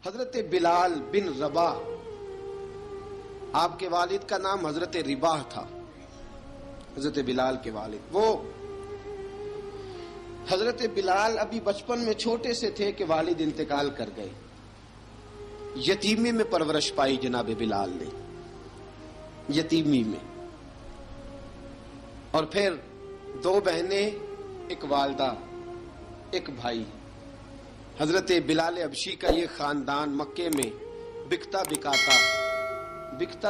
حضرت بلال بن رباح، آپ کے والد کا نام حضرت رباح تھا، حضرت بلال کے والد۔ وہ حضرت بلال ابھی بچپن میں چھوٹے سے تھے کہ والد انتقال کر گئے، یتیمی میں پرورش پائی جناب بلال نے، یتیمی میں، اور پھر دو بہنیں، ایک والدہ، ایک بھائی۔ حضرت بلال حبشی کا یہ خاندان مکے میں بکتا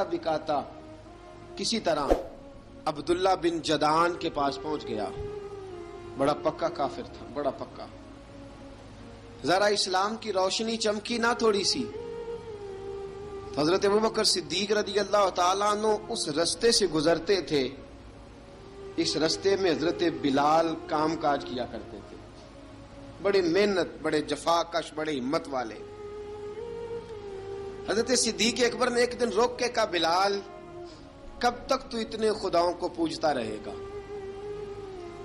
بکاتا کسی طرح عبداللہ بن جدعان کے پاس پہنچ گیا۔ بڑا پکا کافر تھا، بڑا پکا۔ ذرا اسلام کی روشنی چمکی نہ تھوڑی سی، حضرت ابوبکر صدیق رضی اللہ تعالیٰ عنہ اس رستے سے گزرتے تھے، اس رستے میں حضرت بلال کام کاج کیا کرتے تھے، بڑے محنت، بڑے جفاکش، بڑے ہمت والے۔ حضرت صدیق اکبر نے ایک دن روک کے کہا، بلال کب تک تو اتنے خداؤں کو پوجتا رہے گا؟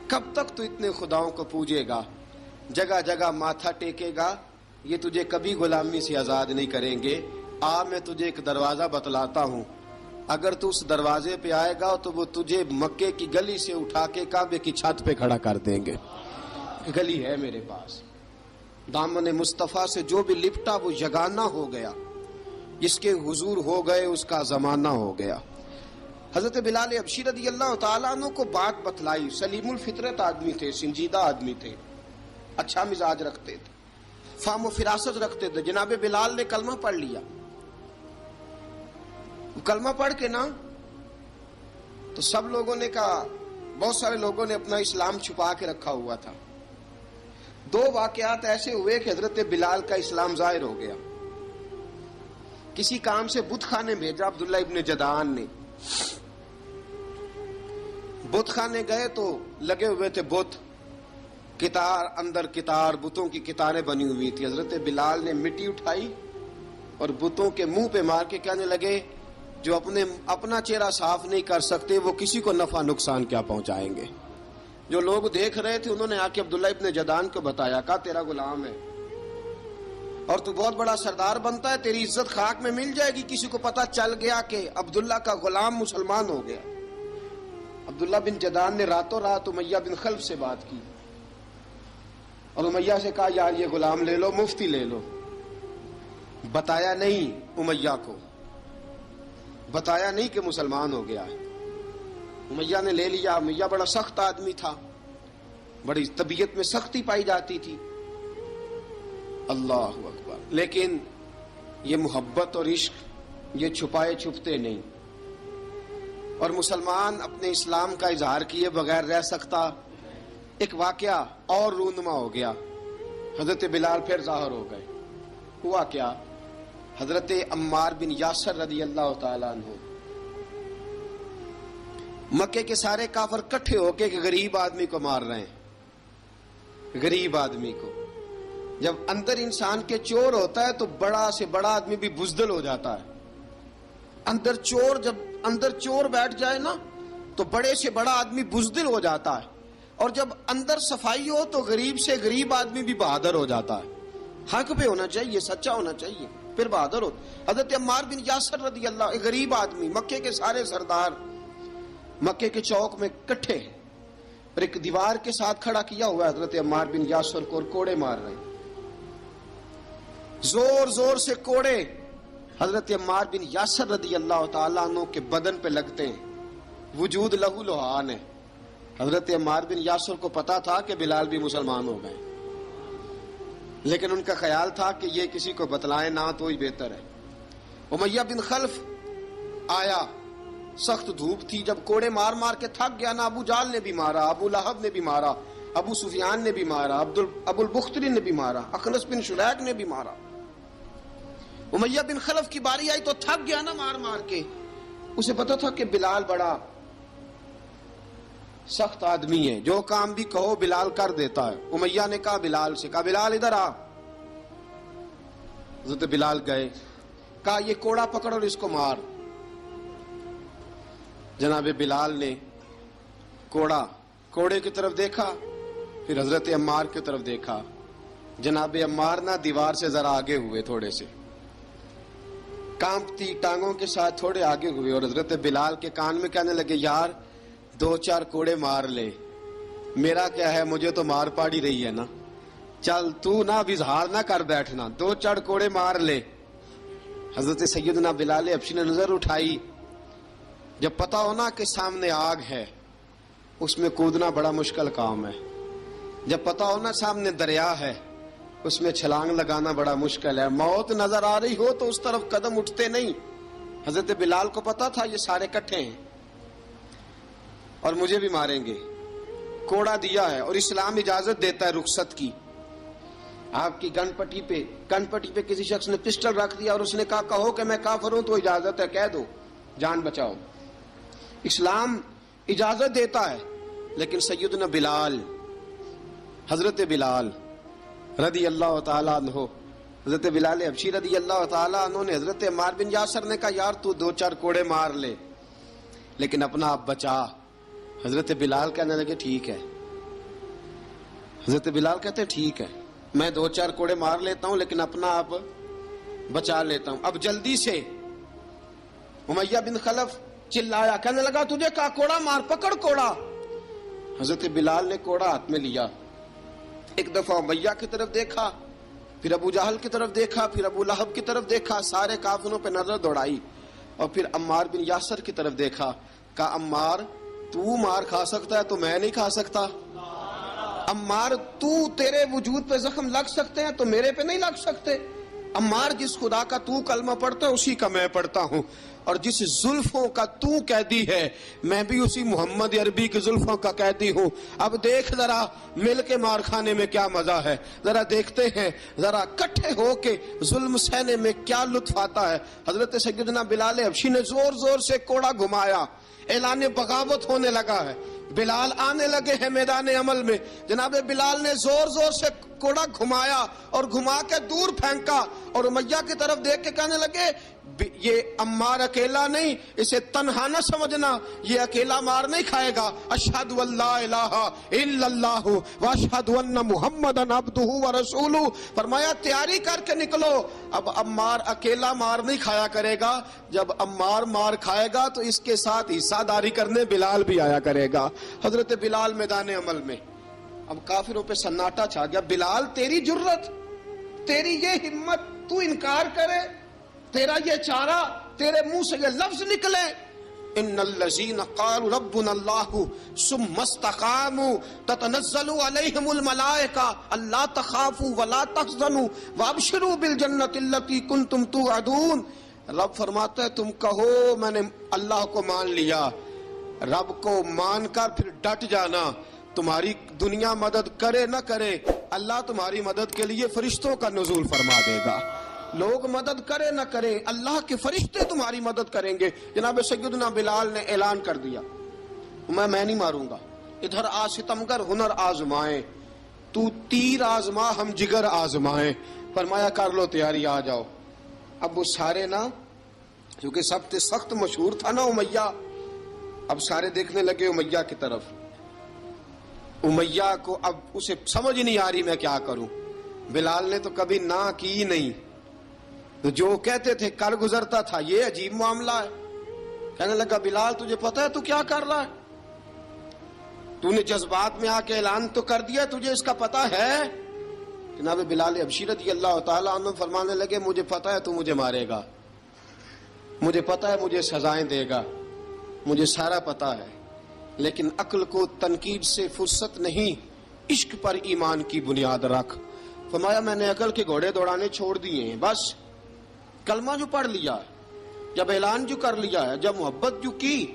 کب تک تو اتنے خداؤں کو پوجے گا، جگہ جگہ ماتھا ٹیکے گا؟ یہ تجھے کبھی غلامی سے آزاد نہیں کریں گے۔ میں تجھے ایک دروازہ بتلاتا ہوں، اگر تو اس دروازے پہ آئے گا تو وہ تجھے مکے کی گلی سے اٹھا کے کعبے کی چھت پہ کھڑا کر دیں گے۔ گلی ہے میرے پاس، دامن مصطفیٰ سے جو بھی لپٹا وہ یگانہ ہو گیا، جس کے حضور ہو گئے اس کا زمانہ ہو گیا۔ حضرت بلال حبشی رضی اللہ تعالیٰ عنہ کو بات بتلائی، سلیم الفطرت آدمی تھے، سنجیدہ آدمی تھے، اچھا مزاج رکھتے تھے، فہم و فراست رکھتے تھے۔ جناب بلال نے کلمہ پڑھ لیا، کلمہ پڑھ کے نا تو سب لوگوں نے کہا، بہت سارے لوگوں نے اپنا اسلام چھپا کے رکھا ہوا تھا۔ دو واقعات ایسے ہوئے کہ حضرت بلال کا اسلام ظاہر ہو گیا۔ کسی کام سے بت خانے بھیجا عبداللہ ابن جدعان نے، بت خانے گئے تو لگے ہوئے تھے بت، کتار اندر کتار، بتوں کی کتاریں بنی ہوئی تھی۔ حضرت بلال نے مٹی اٹھائی اور بتوں کے منہ پہ مار کے کہنے لگے، جو اپنا چہرہ صاف نہیں کر سکتے وہ کسی کو نفع نقصان کیا پہنچائیں گے۔ جو لوگ دیکھ رہے تھے انہوں نے آ کے عبداللہ ابن جدعان کو بتایا، کہا تیرا غلام ہے اور تو بہت بڑا سردار بنتا ہے، تیری عزت خاک میں مل جائے گی کسی کو پتہ چل گیا کہ عبداللہ کا غلام مسلمان ہو گیا۔ عبداللہ بن جدعان نے راتوں رات امیہ بن خلف سے بات کی اور امیہ سے کہا، یار یہ غلام لے لو، مفتی لے لو۔ بتایا نہیں امیہ کو، بتایا نہیں کہ مسلمان ہو گیا ہے۔ امیہ نے لے لیا۔ امیہ بڑا سخت آدمی تھا، بڑی طبیعت میں سختی پائی جاتی تھی، اللہ اکبر، لیکن یہ محبت اور عشق یہ چھپائے چھپتے نہیں، اور مسلمان اپنے اسلام کا اظہار کیے بغیر رہ سکتا۔ ایک واقعہ اور رونما ہو گیا، حضرت بلال پھر ظاہر ہو گئے۔ ہوا کیا؟ حضرت عمار بن یاسر رضی اللہ تعالیٰ عنہ، مکے کے سارے کافر کٹھے ہو کے غریب آدمی کو مار رہے ہیں، غریب آدمی کو۔ جب اندر انسان کے چور ہوتا ہے تو بڑا سے بڑا آدمی بھی بزدل ہو جاتا ہے۔ جب اندر چور بیٹھ جائے نا تو بڑے سے بڑا آدمی بزدل ہو جاتا ہے، اور جب اندر صفائی ہو تو غریب سے غریب آدمی بھی بہادر ہو جاتا ہے۔ حق پہ ہونا چاہیے، سچا ہونا چاہیے، پھر بہادر ہو۔ حضرت عمار بن یاسر رضی اللہ، ایک غریب آدمی، مکے کے سارے سردار مکے کے چوک میں کٹھے ہیں اور ایک دیوار کے ساتھ کھڑا کیا ہوا ہے حضرت عمار بن یاسر کو، اور کوڑے مار رہے ہیں، زور زور سے کوڑے حضرت عمار بن یاسر رضی اللہ تعالیٰ عنہ کے بدن پہ لگتے ہیں، وجود لہو لہان ہے۔ حضرت عمار بن یاسر کو پتا تھا کہ بلال بھی مسلمان ہو گئے، لیکن ان کا خیال تھا کہ یہ کسی کو بتلائیں نہ تو ہی بہتر ہے۔ امیہ بن خلف آیا، سخت دھوپ تھی، جب کوڑے مار مار کے تھک گیا نا، ابو جال نے بھی مارا، ابو لہب نے بھی مارا، ابو سفیان نے بھی مارا، ابو البختری نے بھی مارا، اخنس بن شلیک نے بھی مارا۔ امیہ بن خلف کی باری آئی تو تھک گیا نا مار مار کے، اسے پتا تھا کہ بلال بڑا سخت آدمی ہے، جو کام بھی کہو بلال کر دیتا ہے۔ امیہ نے کہا بلال سے، کہا بلال ادھر آ۔ حضرت بلال گئے، کہا یہ کوڑا پکڑ اور اس کو مار۔ جناب بلال نے کوڑے کی طرف دیکھا، پھر حضرت عمار کی طرف دیکھا۔ جناب عمار نہ دیوار سے ذرا آگے ہوئے تھوڑے سے، کانپتی ٹانگوں کے ساتھ تھوڑے آگے ہوئے اور حضرت بلال کے کان میں کہنے لگے یار 2-4 کوڑے مار لے، میرا کیا ہے، مجھے تو مار پاڑی رہی ہے نا، چل تو نہ اب اظہار نہ کر بیٹھنا، 2-4 کوڑے مار لے۔ حضرت سیدنا بلال حبشی نے نظر اٹھائی، جب پتا ہونا کہ سامنے آگ ہے اس میں کودنا بڑا مشکل کام ہے، جب پتا ہونا سامنے دریا ہے اس میں چھلانگ لگانا بڑا مشکل ہے، موت نظر آ رہی ہو تو اس طرف قدم اٹھتے نہیں۔ حضرت بلال کو پتا تھا یہ سارے کٹھے ہیں اور مجھے بھی ماریں گے، کوڑا دیا ہے اور اسلام اجازت دیتا ہے رخصت کی۔ آپ کی گن پٹی پہ کسی شخص نے پسٹل رکھ دیا اور اس نے کہا کہو کہ میں کافر ہوں تو اجازت ہے، کہہ دو، جان بچاؤ، اسلام اجازت دیتا ہے۔ لیکن سیدنا بلال، حضرت بلال رضی اللہ تعالیٰ عنہ، حضرت بلال حبشی رضی اللہ تعالیٰ عنہ نے حضرت عمار بن یاسر نے کہا یار تو 2-4 کوڑے مار لے لیکن اپنا آپ بچا۔ حضرت بلال کہنے لگے ٹھیک ہے، حضرت بلال کہتے ہیں ٹھیک ہے میں 2-4 کوڑے مار لیتا ہوں لیکن اپنا آپ بچا لیتا ہوں۔ اب جلدی سے امیہ بن خلف چلایا، کہنے لگا تجھے کہا کوڑا مار، پکڑ کوڑا۔ حضرت بلال نے کوڑا ہاتھ میں لیا، ایک دفعہ امیہ کی طرف دیکھا، پھر ابو جہل کی طرف دیکھا، پھر ابو لہب کی طرف دیکھا، سارے کافروں پہ نظر دوڑائی اور پھر عمار بن یاسر کی طرف دیکھا، کہا عمار تو مار کھا سکتا ہے تو میں نہیں کھا سکتا، عمار تیرے وجود پہ زخم لگ سکتے ہیں تو میرے پہ نہیں لگ سکتے، عمار جس خدا کا تو کلمہ پڑھتا ہے اسی کا میں پڑھتا ہوں، اور جس زلفوں کا تو قیدی ہے میں بھی اسی محمد عربی کی زلفوں کا قیدی ہوں۔ اب دیکھ ذرا مل کے مار کھانے میں کیا مزہ ہے، ذرا دیکھتے ہیں ذرا کٹھے ہو کے ظلم سہنے میں کیا لطف آتا ہے۔ حضرت سیدنا بلال حبشی نے زور زور سے کوڑا گھمایا، اعلان بغاوت ہونے لگا ہے، بلال آنے لگے ہیں میدان عمل میں۔ جناب بلال نے زور زور سے کوڑا گھمایا اور گھما کے دور پھینکا اور امیہ کی طرف دیکھ کے کہنے لگے یہ عمار اکیلا نہیں، اسے تنہا نہ سمجھنا، یہ اکیلا مار نہیں کھائے گا۔ اشہد ان لا الہ الا اللہ واشہد ان محمدن عبدہ ورسولہ، فرمایا تیاری کر کے نکلو، اب عمار اکیلا مار نہیں کھایا کرے گا، جب عمار مار کھائے گا تو اس کے ساتھ حصہ داری کرنے بلال بھی آیا کرے گا۔ حضرت بلال میدان عمل میں، اب کافروں پہ سناٹا چھا گیا۔ بلال تیری جرت، تیری یہ ہمت، تو انکار کرے، تیرا یہ چارہ، تیرے منہ سے یہ لفظ نکلے، ان الذین قالوا ربنا اللہ ثم استقاموا تتنزل علیہم الملائکہ الا تخافوا ولا تحزنوا وابشروا بالجنۃ التی کنتم توعدون۔ رب فرماتا ہے تم کہو میں نے اللہ کو مان لیا، رب کو مان کر پھر ڈٹ جانا، تمہاری دنیا مدد کرے نہ کرے اللہ تمہاری مدد کے لیے فرشتوں کا نزول فرما دے گا، لوگ مدد کرے نہ کرے اللہ کے فرشتے تمہاری مدد کریں گے۔ جناب سیدنا بلال نے اعلان کر دیا میں نہیں ماروں گا، ادھر آ ستمگر ہنر آزمائیں، تو تیر آزما ہم جگر آزمائیں، فرمایا کر لو تیاری آ جاؤ۔ اب وہ سارے نا، کیونکہ سب سے سخت مشہور تھا نا امیہ، اب سارے دیکھنے لگے امیہ کی طرف۔ امیہ کو اب اسے سمجھ نہیں آ رہی میں کیا کروں، بلال نے تو کبھی نہ کی نہیں، تو جو کہتے تھے کر گزرتا تھا، یہ عجیب معاملہ ہے۔ کہنے لگا بلال تجھے پتا ہے تو کیا کر رہا ہے، تو نے جذبات میں آ کے اعلان تو کر دیا، تجھے اس کا پتا ہے؟ جناب بلال حبشی رضی اللہ تعالیٰ عنہ فرمانے لگے مجھے پتا ہے تو مجھے مارے گا، مجھے پتا ہے مجھے سزائیں دے گا، مجھے سارا پتا ہے، لیکن عقل کو تنقید سے فرصت نہیں، عشق پر ایمان کی بنیاد رکھ۔ فرمایا میں نے عقل کے گھوڑے دوڑانے چھوڑ دیے ہیں، بس کلمہ جو پڑھ لیا ہے، جب اعلان جو کر لیا ہے، جب محبت جو کی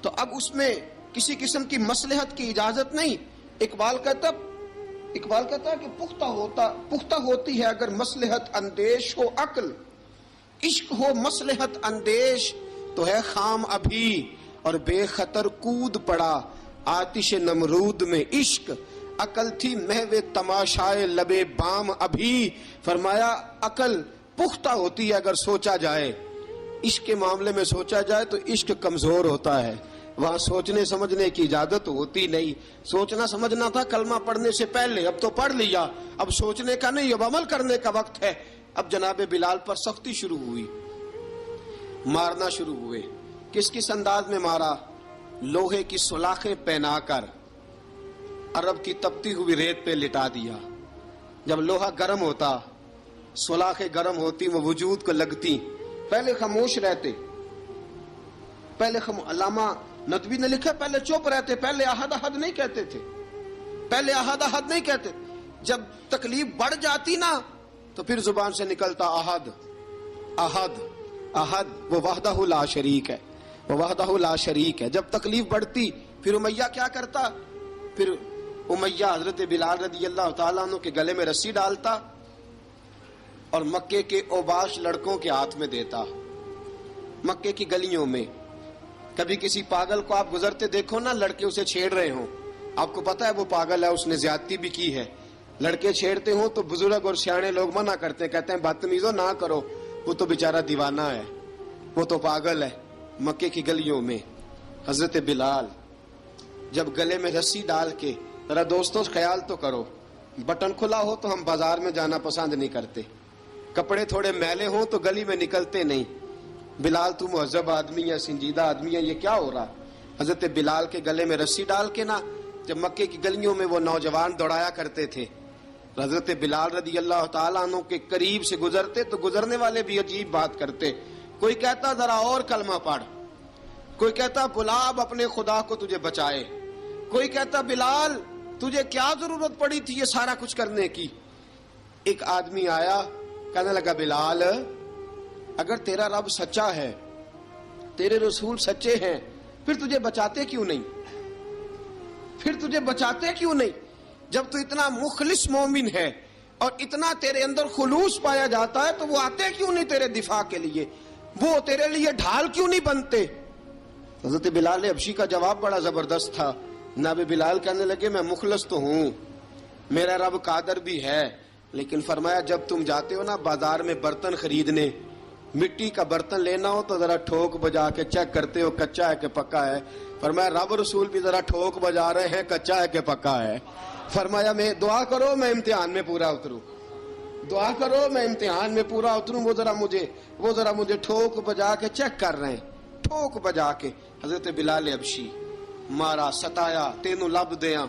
تو اب اس میں کسی قسم کی مصلحت کی اجازت نہیں۔ اقبال کہتا ہے کہ پختہ ہوتی ہے اگر مصلحت اندیش ہو عقل، عشق ہو مصلحت اندیش تو ہے خام ابھی، اور بے خطر کود پڑا آتش نمرود میں عشق، عقل تھی محو تماشائے لبے بام ابھی۔ فرمایا عقل پختہ ہوتی ہے اگر سوچا جائے، عشق کے معاملے میں سوچا جائے تو عشق کمزور ہوتا ہے، وہاں سوچنے سمجھنے کی اجازت ہوتی نہیں۔ سوچنا سمجھنا تھا کلمہ پڑھنے سے پہلے، اب تو پڑھ لیا، اب سوچنے کا نہیں، اب عمل کرنے کا وقت ہے۔ اب جناب بلال پر سختی شروع ہوئی، مارنا شروع ہوئے. کس کس انداز میں مارا؟ لوہے کی سلاخیں پہنا کر عرب کی تپتی ہوئی ریت پہ لٹا دیا. جب لوہا گرم ہوتا، سلاخیں گرم ہوتی، وہ وجود کو لگتی، پہلے خاموش رہتے. پہلے علامہ ندوی نے لکھا پہلے چپ رہتے، پہلے احد احد نہیں کہتے تھے، پہلے احد احد نہیں کہتے. جب تکلیف بڑھ جاتی نا تو پھر زبان سے نکلتا احد احد احد. وہ وحدہ لا شریک ہے، وہ وحدہ لا شریک ہے. جب تکلیف بڑھتی پھر امیہ کیا کرتا؟ پھر امیہ حضرت بلال رضی اللہ تعالیٰ عنہ کے گلے میں رسی ڈالتا اور مکے کے اوباش لڑکوں کے ہاتھ میں دیتا. مکے کی گلیوں میں کبھی کسی پاگل کو آپ گزرتے دیکھو نا، لڑکے اسے چھیڑ رہے ہوں، آپ کو پتا ہے وہ پاگل ہے، اس نے زیادتی بھی کی ہے. لڑکے چھیڑتے ہوں تو بزرگ اور سیانے لوگ منع کرتے ہیں، کہتے ہیں بدتمیزوں نہ کرو، وہ تو بیچارہ دیوانہ ہے، وہ تو پاگل ہے. مکے کی گلیوں میں حضرت بلال جب گلے میں رسی ڈال کے، ذرا دوستوں خیال تو کرو، بٹن کھلا ہو تو ہم بازار میں جانا پسند نہیں کرتے، کپڑے تھوڑے میلے ہوں تو گلی میں نکلتے نہیں. بلال تو مہذب آدمی ہے، سنجیدہ آدمی ہے، یہ کیا ہو رہا؟ حضرت بلال کے گلے میں رسی ڈال کے نا جب مکے کی گلیوں میں وہ نوجوان دوڑایا کرتے تھے، حضرت بلال رضی اللہ تعالیٰ عنہ کے قریب سے گزرتے تو گزرنے والے بھی عجیب بات کرتے. کوئی کہتا ذرا اور کلمہ پڑھ، کوئی کہتا بلا اب اپنے خدا کو تجھے بچائے، کوئی کہتا بلال تجھے کیا ضرورت پڑی تھی یہ سارا کچھ کرنے کی. ایک آدمی آیا کہنے لگا بلال اگر تیرا رب سچا ہے، تیرے رسول سچے ہیں، پھر تجھے بچاتے کیوں نہیں؟ پھر تجھے بچاتے کیوں نہیں؟ جب تو اتنا مخلص مومن ہے اور اتنا تیرے اندر خلوص پایا جاتا ہے تو وہ آتے کیوں نہیں تیرے دفاع کے لیے؟ وہ تیرے لیے ڈھال کیوں نہیں بنتے؟ حضرت بلال حبشی کا جواب بڑا زبردست تھا. جناب بلال کہنے لگے میں مخلص تو ہوں، میرا رب قادر بھی ہے، لیکن فرمایا جب تم جاتے ہو نا بازار میں برتن خریدنے، مٹی کا برتن لینا ہو تو ذرا ٹھوک بجا کے چیک کرتے ہو کچا ہے کہ پکا ہے. فرمایا رب رسول بھی ذرا ٹھوک بجا رہے ہیں کچا ہے کہ پکا ہے. فرمایا میں دعا کرو میں امتحان میں پورا اتروں، دعا کرو میں امتحان میں پورا اتروں. وہ ذرا مجھے ٹھوک بجا کے چیک کر رہے ہیں، ٹھوک بجا کے. حضرت بلال حبشی مارا ستایا تینوں لب دیاں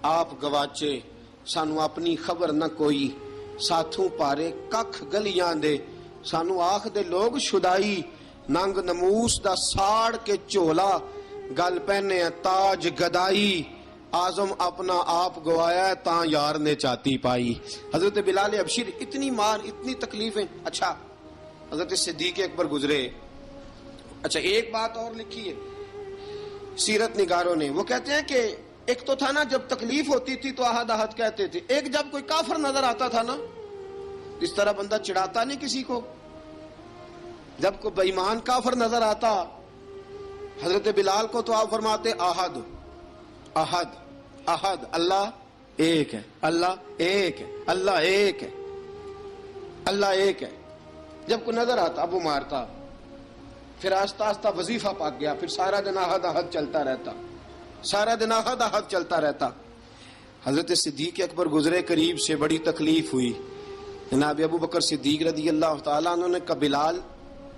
آپ گواچے، سانو اپنی خبر نہ کوئی، ساتھوں پارے ککھ گلیاں دے، سانو آخ دے لوگ شدائی، ننگ نموس دا ساڑ کے چولا، گل پہنے تاج گدائی، آزم اپنا آپ گوایا تاں یار نے چاتی پائی. حضرت بلال حبشی اتنی مار اتنی تکلیفیں. اچھا حضرت صدیق اکبر گزرے. اچھا ایک بات اور لکھی ہے سیرت نگاروں نے، وہ کہتے ہیں کہ ایک تو تھا نا جب تکلیف ہوتی تھی تو احد احد کہتے تھے، ایک جب کوئی کافر نظر آتا تھا نا اس طرح بندہ چڑھاتا نہیں کسی کو، جب کوئی بے ایمان کافر نظر آتا حضرت بلال کو تو آپ فرماتے احد احد احد، اللہ ایک ہے، اللہ ایک ہے، اللہ ایک ہے، اللہ ایک ہے. جب کوئی نظر آتا اب وہ مارتا، پھر آہستہ آہستہ وظیفہ پاک گیا، پھر سارا دن احد احد چلتا رہتا، سارا دن احد احد چلتا رہتا. حضرت صدیق اکبر گزرے قریب سے، بڑی تکلیف ہوئی. جناب ابو بکر صدیق رضی اللہ تعالیٰ عنہ نے کہا بلال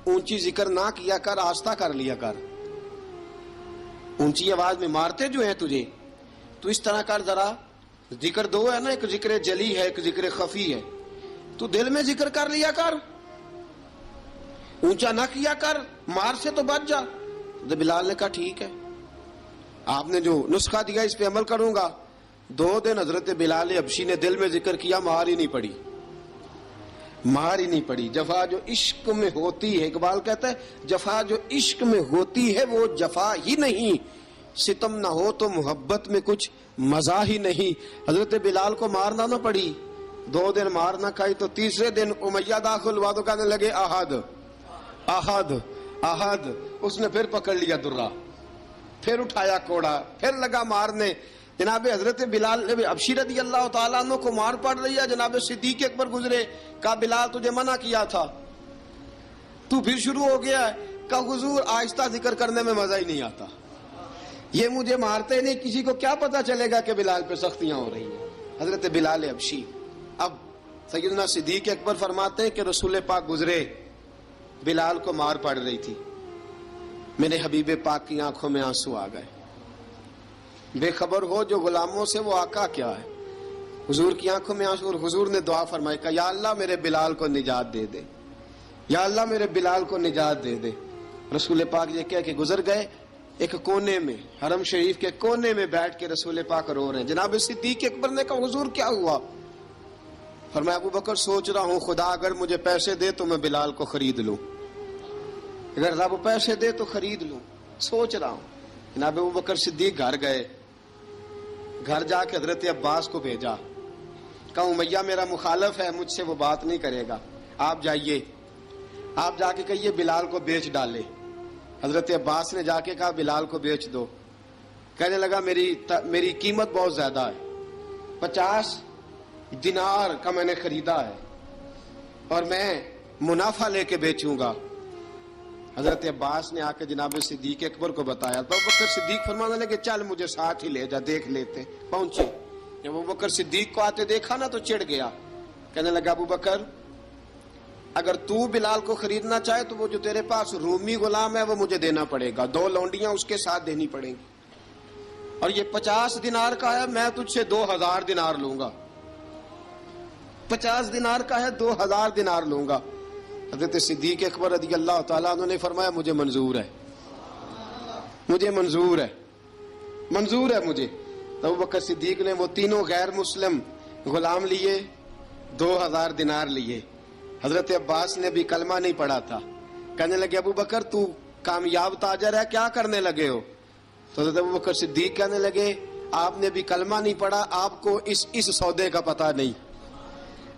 اونچی ذکر نہ کیا کر، آہستہ کر لیا کر، اونچی آواز میں مارتے جو ہیں تجھے تو اس طرح کر، ذرا ذکر دو ہے نا، ایک ذکر جلی ہے ایک ذکر خفی ہے، تو دل میں ذکر کر لیا کر، اونچا نہ کیا کر، مار سے تو بچ جا. تو بلال نے کہا ٹھیک ہے، آپ نے جو نسخہ دیا اس پہ عمل کروں گا. 2 دن حضرت بلال حبشی نے دل میں ذکر کیا، مار ہی نہیں پڑی، مار ہی نہیں پڑی. جفا جو عشق میں ہوتی ہے، اقبال کہتا ہے جفا جو عشق میں ہوتی ہے وہ جفا ہی نہیں، ستم نہ ہو تو محبت میں کچھ مزہ ہی نہیں. حضرت بلال کو مارنا نہ پڑی، 2 دن مار نہ کھائی تو تیسرے دن امیہ داخل ہوا تو کہنے لگے احد احد احد. اس نے پھر پکڑ لیا درہ، پھر اٹھایا کوڑا، پھر لگا مارنے. جناب حضرت بلال حبشی رضی اللہ تعالیٰ عنہ کو مار پڑ رہی ہے. جناب صدیق اکبر گزرے، کہا بلال تجھے منع کیا تھا، تو پھر شروع ہو گیا ہے. کہا حضور آہستہ ذکر کرنے میں مزہ ہی نہیں آتا، یہ مجھے مارتے نہیں، کسی کو کیا پتا چلے گا کہ بلال پہ سختیاں ہو رہی ہیں. حضرت بلال حبشی. اب سیدنا صدیق اکبر فرماتے ہیں کہ رسول پاک گزرے، بلال کو مار پڑ رہی تھی. میرے حبیب پاک کی آنکھوں میں آنسو آ گئے. بے خبر ہو جو غلاموں سے وہ آقا کیا ہے. حضور کی آنکھوں میں آنسو, اور حضور نے دعا فرمائی کہ یا اللہ میرے بلال کو نجات دے دے, یا اللہ میرے بلال کو نجات دے دے. رسول پاک یہ کہہ کے گزر گئے. ایک کونے میں, حرم شریف کے کونے میں بیٹھ کے رسول پاک رو رہے ہیں. جناب صدیق اکبر نے کہا حضور کیا ہوا؟ فرمایا ابو بکر سوچ رہا ہوں خدا اگر مجھے پیسے دے تو میں بلال کو خرید لوں, اگر رب پیسے دے تو خرید لوں, سوچ رہا ہوں. جناب ابو بکر صدیق گھر گئے. گھر جا کے حضرت عباس کو بھیجا, کہا امیہ میرا مخالف ہے, مجھ سے وہ بات نہیں کرے گا, آپ جائیے, آپ جا کے کہیے بلال کو بیچ ڈالے. حضرت عباس نے جا کے کہا بلال کو بیچ دو. کہنے لگا میری قیمت بہت زیادہ ہے, 50 دینار کا میں نے خریدا ہے اور میں منافع لے کے بیچوں گا. حضرت عباس نے آ کے جناب صدیق اکبر کو بتایا تو ابوبکر صدیق فرمانے لگے چل مجھے ساتھ ہی لے جا, دیکھ لیتے. پہنچے, جب ابوبکر صدیق کو آتے دیکھا نا تو چڑ گیا. کہنے لگا ابو بکر اگر تو بلال کو خریدنا چاہے تو وہ جو تیرے پاس رومی غلام ہے وہ مجھے دینا پڑے گا, 2 لونڈیاں اس کے ساتھ دینی پڑیں گی, اور یہ 50 دینار کا ہے, میں تجھ سے 2000 دینار لوں گا. 50 دینار کا ہے, 2000 دینار لوں گا. حضرت صدیق اکبر رضی اللہ تعالیٰ عنہ نے فرمایا مجھے منظور ہے, مجھے منظور ہے, منظور ہے مجھے. تو ابوبکر صدیق نے وہ تینوں غیر مسلم غلام لیے, 2000 دینار لیے. حضرت عباس نے بھی کلمہ نہیں پڑھا تھا. کہنے لگے ابو بکر تو کامیاب تاجر ہے, کیا کرنے لگے ہو؟ تو حضرت ابو بکر صدیق کہنے لگے آپ نے بھی کلمہ نہیں پڑھا, آپ کو اس سودے کا پتہ نہیں,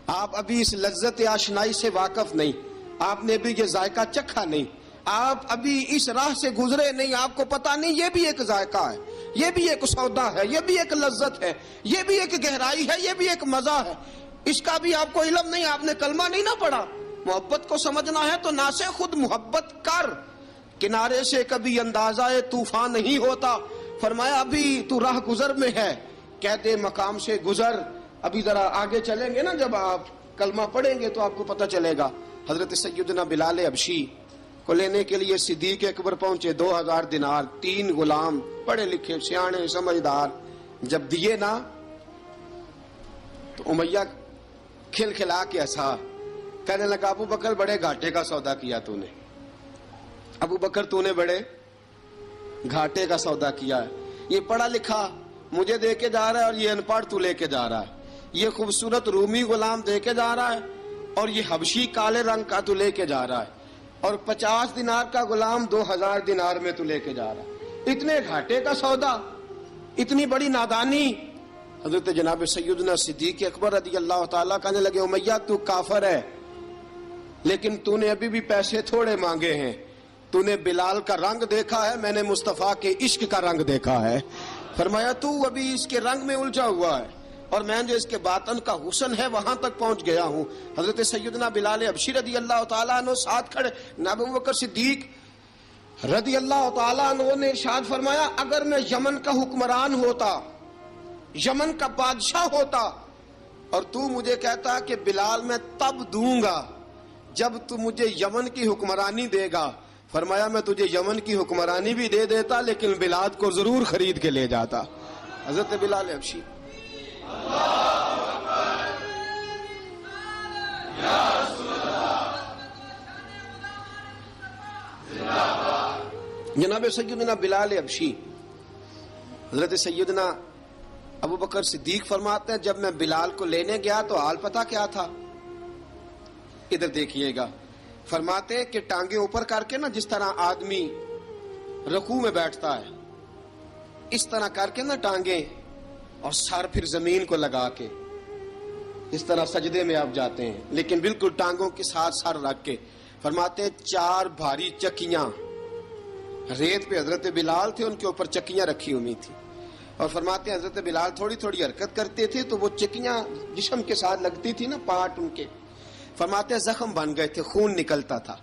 آپ ابھی اس لذت آشنائی سے واقف نہیں, آپ نے بھی یہ ذائقہ چکھا نہیں, آپ ابھی اس راہ سے گزرے نہیں, آپ کو پتہ نہیں یہ بھی ایک ذائقہ ہے, یہ بھی ایک سودا ہے, یہ بھی ایک لذت ہے, یہ بھی ایک گہرائی ہے, یہ بھی ایک مزہ ہے, اس کا بھی آپ کو علم نہیں, آپ نے کلمہ نہیں نہ پڑھا. محبت کو سمجھنا ہے تو نہ سے خود محبت کر, کنارے سے کبھی اندازہ طوفان نہیں ہوتا. فرمایا ابھی تو راہ گزر میں ہے, کہتے مقام سے گزر, ابھی ذرا آگے چلیں گے نا, جب آپ کلمہ پڑھیں گے تو آپ کو پتہ چلے گا. حضرت سیدنا بلال حبشی کو لینے کے لیے صدیق اکبر پہنچے, 2000 دینار, 3 غلام پڑھے لکھے سیانے سمجھدار. جب دیے نا تو امیہ کھل کھلا کے ہنسا. کہنے لگا ابو بکر بڑے گھاٹے کا سودا کیا تو نے, ابو بکر تو نے بڑے گھاٹے کا سودا کیا ہے. یہ پڑھا لکھا مجھے دے کے جا رہا ہے اور یہ ان پڑھ تو لے کے جا رہا ہے, یہ خوبصورت رومی غلام دے کے جا رہا ہے اور یہ حبشی کالے رنگ کا تو لے کے جا رہا ہے, اور 50 دینار کا غلام 2000 دینار میں تو لے کے جا رہا ہے. اتنے گھاٹے کا سودا, اتنی بڑی نادانی. حضرت جناب سیدنا صدیق اکبر رضی اللہ تعالیٰ کہنے لگے امیہ تو کافر ہے, لیکن تو نے ابھی بھی پیسے تھوڑے مانگے ہیں, تو نے بلال کا رنگ دیکھا ہے, میں نے مصطفیٰ کے عشق کا رنگ دیکھا ہے. فرمایا تو ابھی اس کے رنگ میں الجھا ہوا ہے, اور میں جو اس کے باطن کا حسن ہے وہاں تک پہنچ گیا ہوں. حضرت سیدنا بلال حبشی رضی اللہ تعالیٰ عنہ ساتھ کھڑے. ابو بکر صدیق رضی اللہ تعالیٰ عنہ نے ارشاد فرمایا اگر میں یمن کا حکمران ہوتا, یمن کا بادشاہ ہوتا, اور تو مجھے کہتا کہ بلال میں تب دوں گا جب تو مجھے یمن کی حکمرانی دے گا, فرمایا میں تجھے یمن کی حکمرانی بھی دے دیتا لیکن بلال کو ضرور خرید کے لے جاتا. حضرت بلال حبشی جناب سیدنا بلال حبشی. حضرت سیدنا ابو بکر صدیق فرماتے ہیں جب میں بلال کو لینے گیا تو حال پتہ کیا تھا؟ ادھر دیکھیے گا. فرماتے ہیں کہ ٹانگیں اوپر کر کے نا, جس طرح آدمی رکوع میں بیٹھتا ہے اس طرح کر کے نا ٹانگیں, اور سر پھر زمین کو لگا کے اس طرح سجدے میں آپ جاتے ہیں, لیکن بالکل ٹانگوں کے ساتھ سر رکھ کے. فرماتے ہیں 4 بھاری چکیاں ریت پہ حضرت بلال تھے, ان کے اوپر چکیاں رکھی ہوئی تھی, اور فرماتے ہیں حضرت بلال تھوڑی تھوڑی حرکت کرتے تھے تو وہ چکیاں جسم کے ساتھ لگتی تھی نا, پارٹ ان کے. فرماتے ہیں زخم بن گئے تھے, خون نکلتا تھا.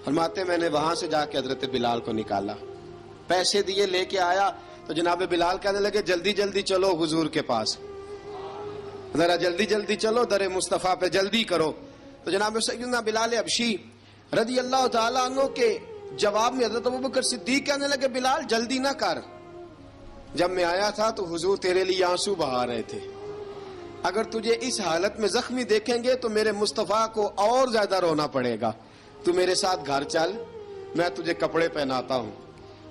فرماتے ہیں میں نے وہاں سے جا کے حضرت بلال کو نکالا, پیسے دیے, لے کے آیا تو جناب بلال کہنے لگے جلدی جلدی چلو حضور کے پاس, ذرا جلدی جلدی چلو, در مصطفیٰ پہ جلدی کرو. تو جناب سیدنا بلال حبشی رضی اللہ تعالیٰ عنہ کے جواب میں حضرت ابوبکر صدیق کہنے لگے بلال جلدی نہ کر، جب میں آیا تھا تو حضور تیرے لیے آنسو بہا رہے تھے، اگر تجھے اس حالت میں زخمی دیکھیں گے تو میرے مصطفیٰ کو اور زیادہ رونا پڑے گا، تو میرے ساتھ گھر چل، میں تجھے کپڑے پہناتا ہوں،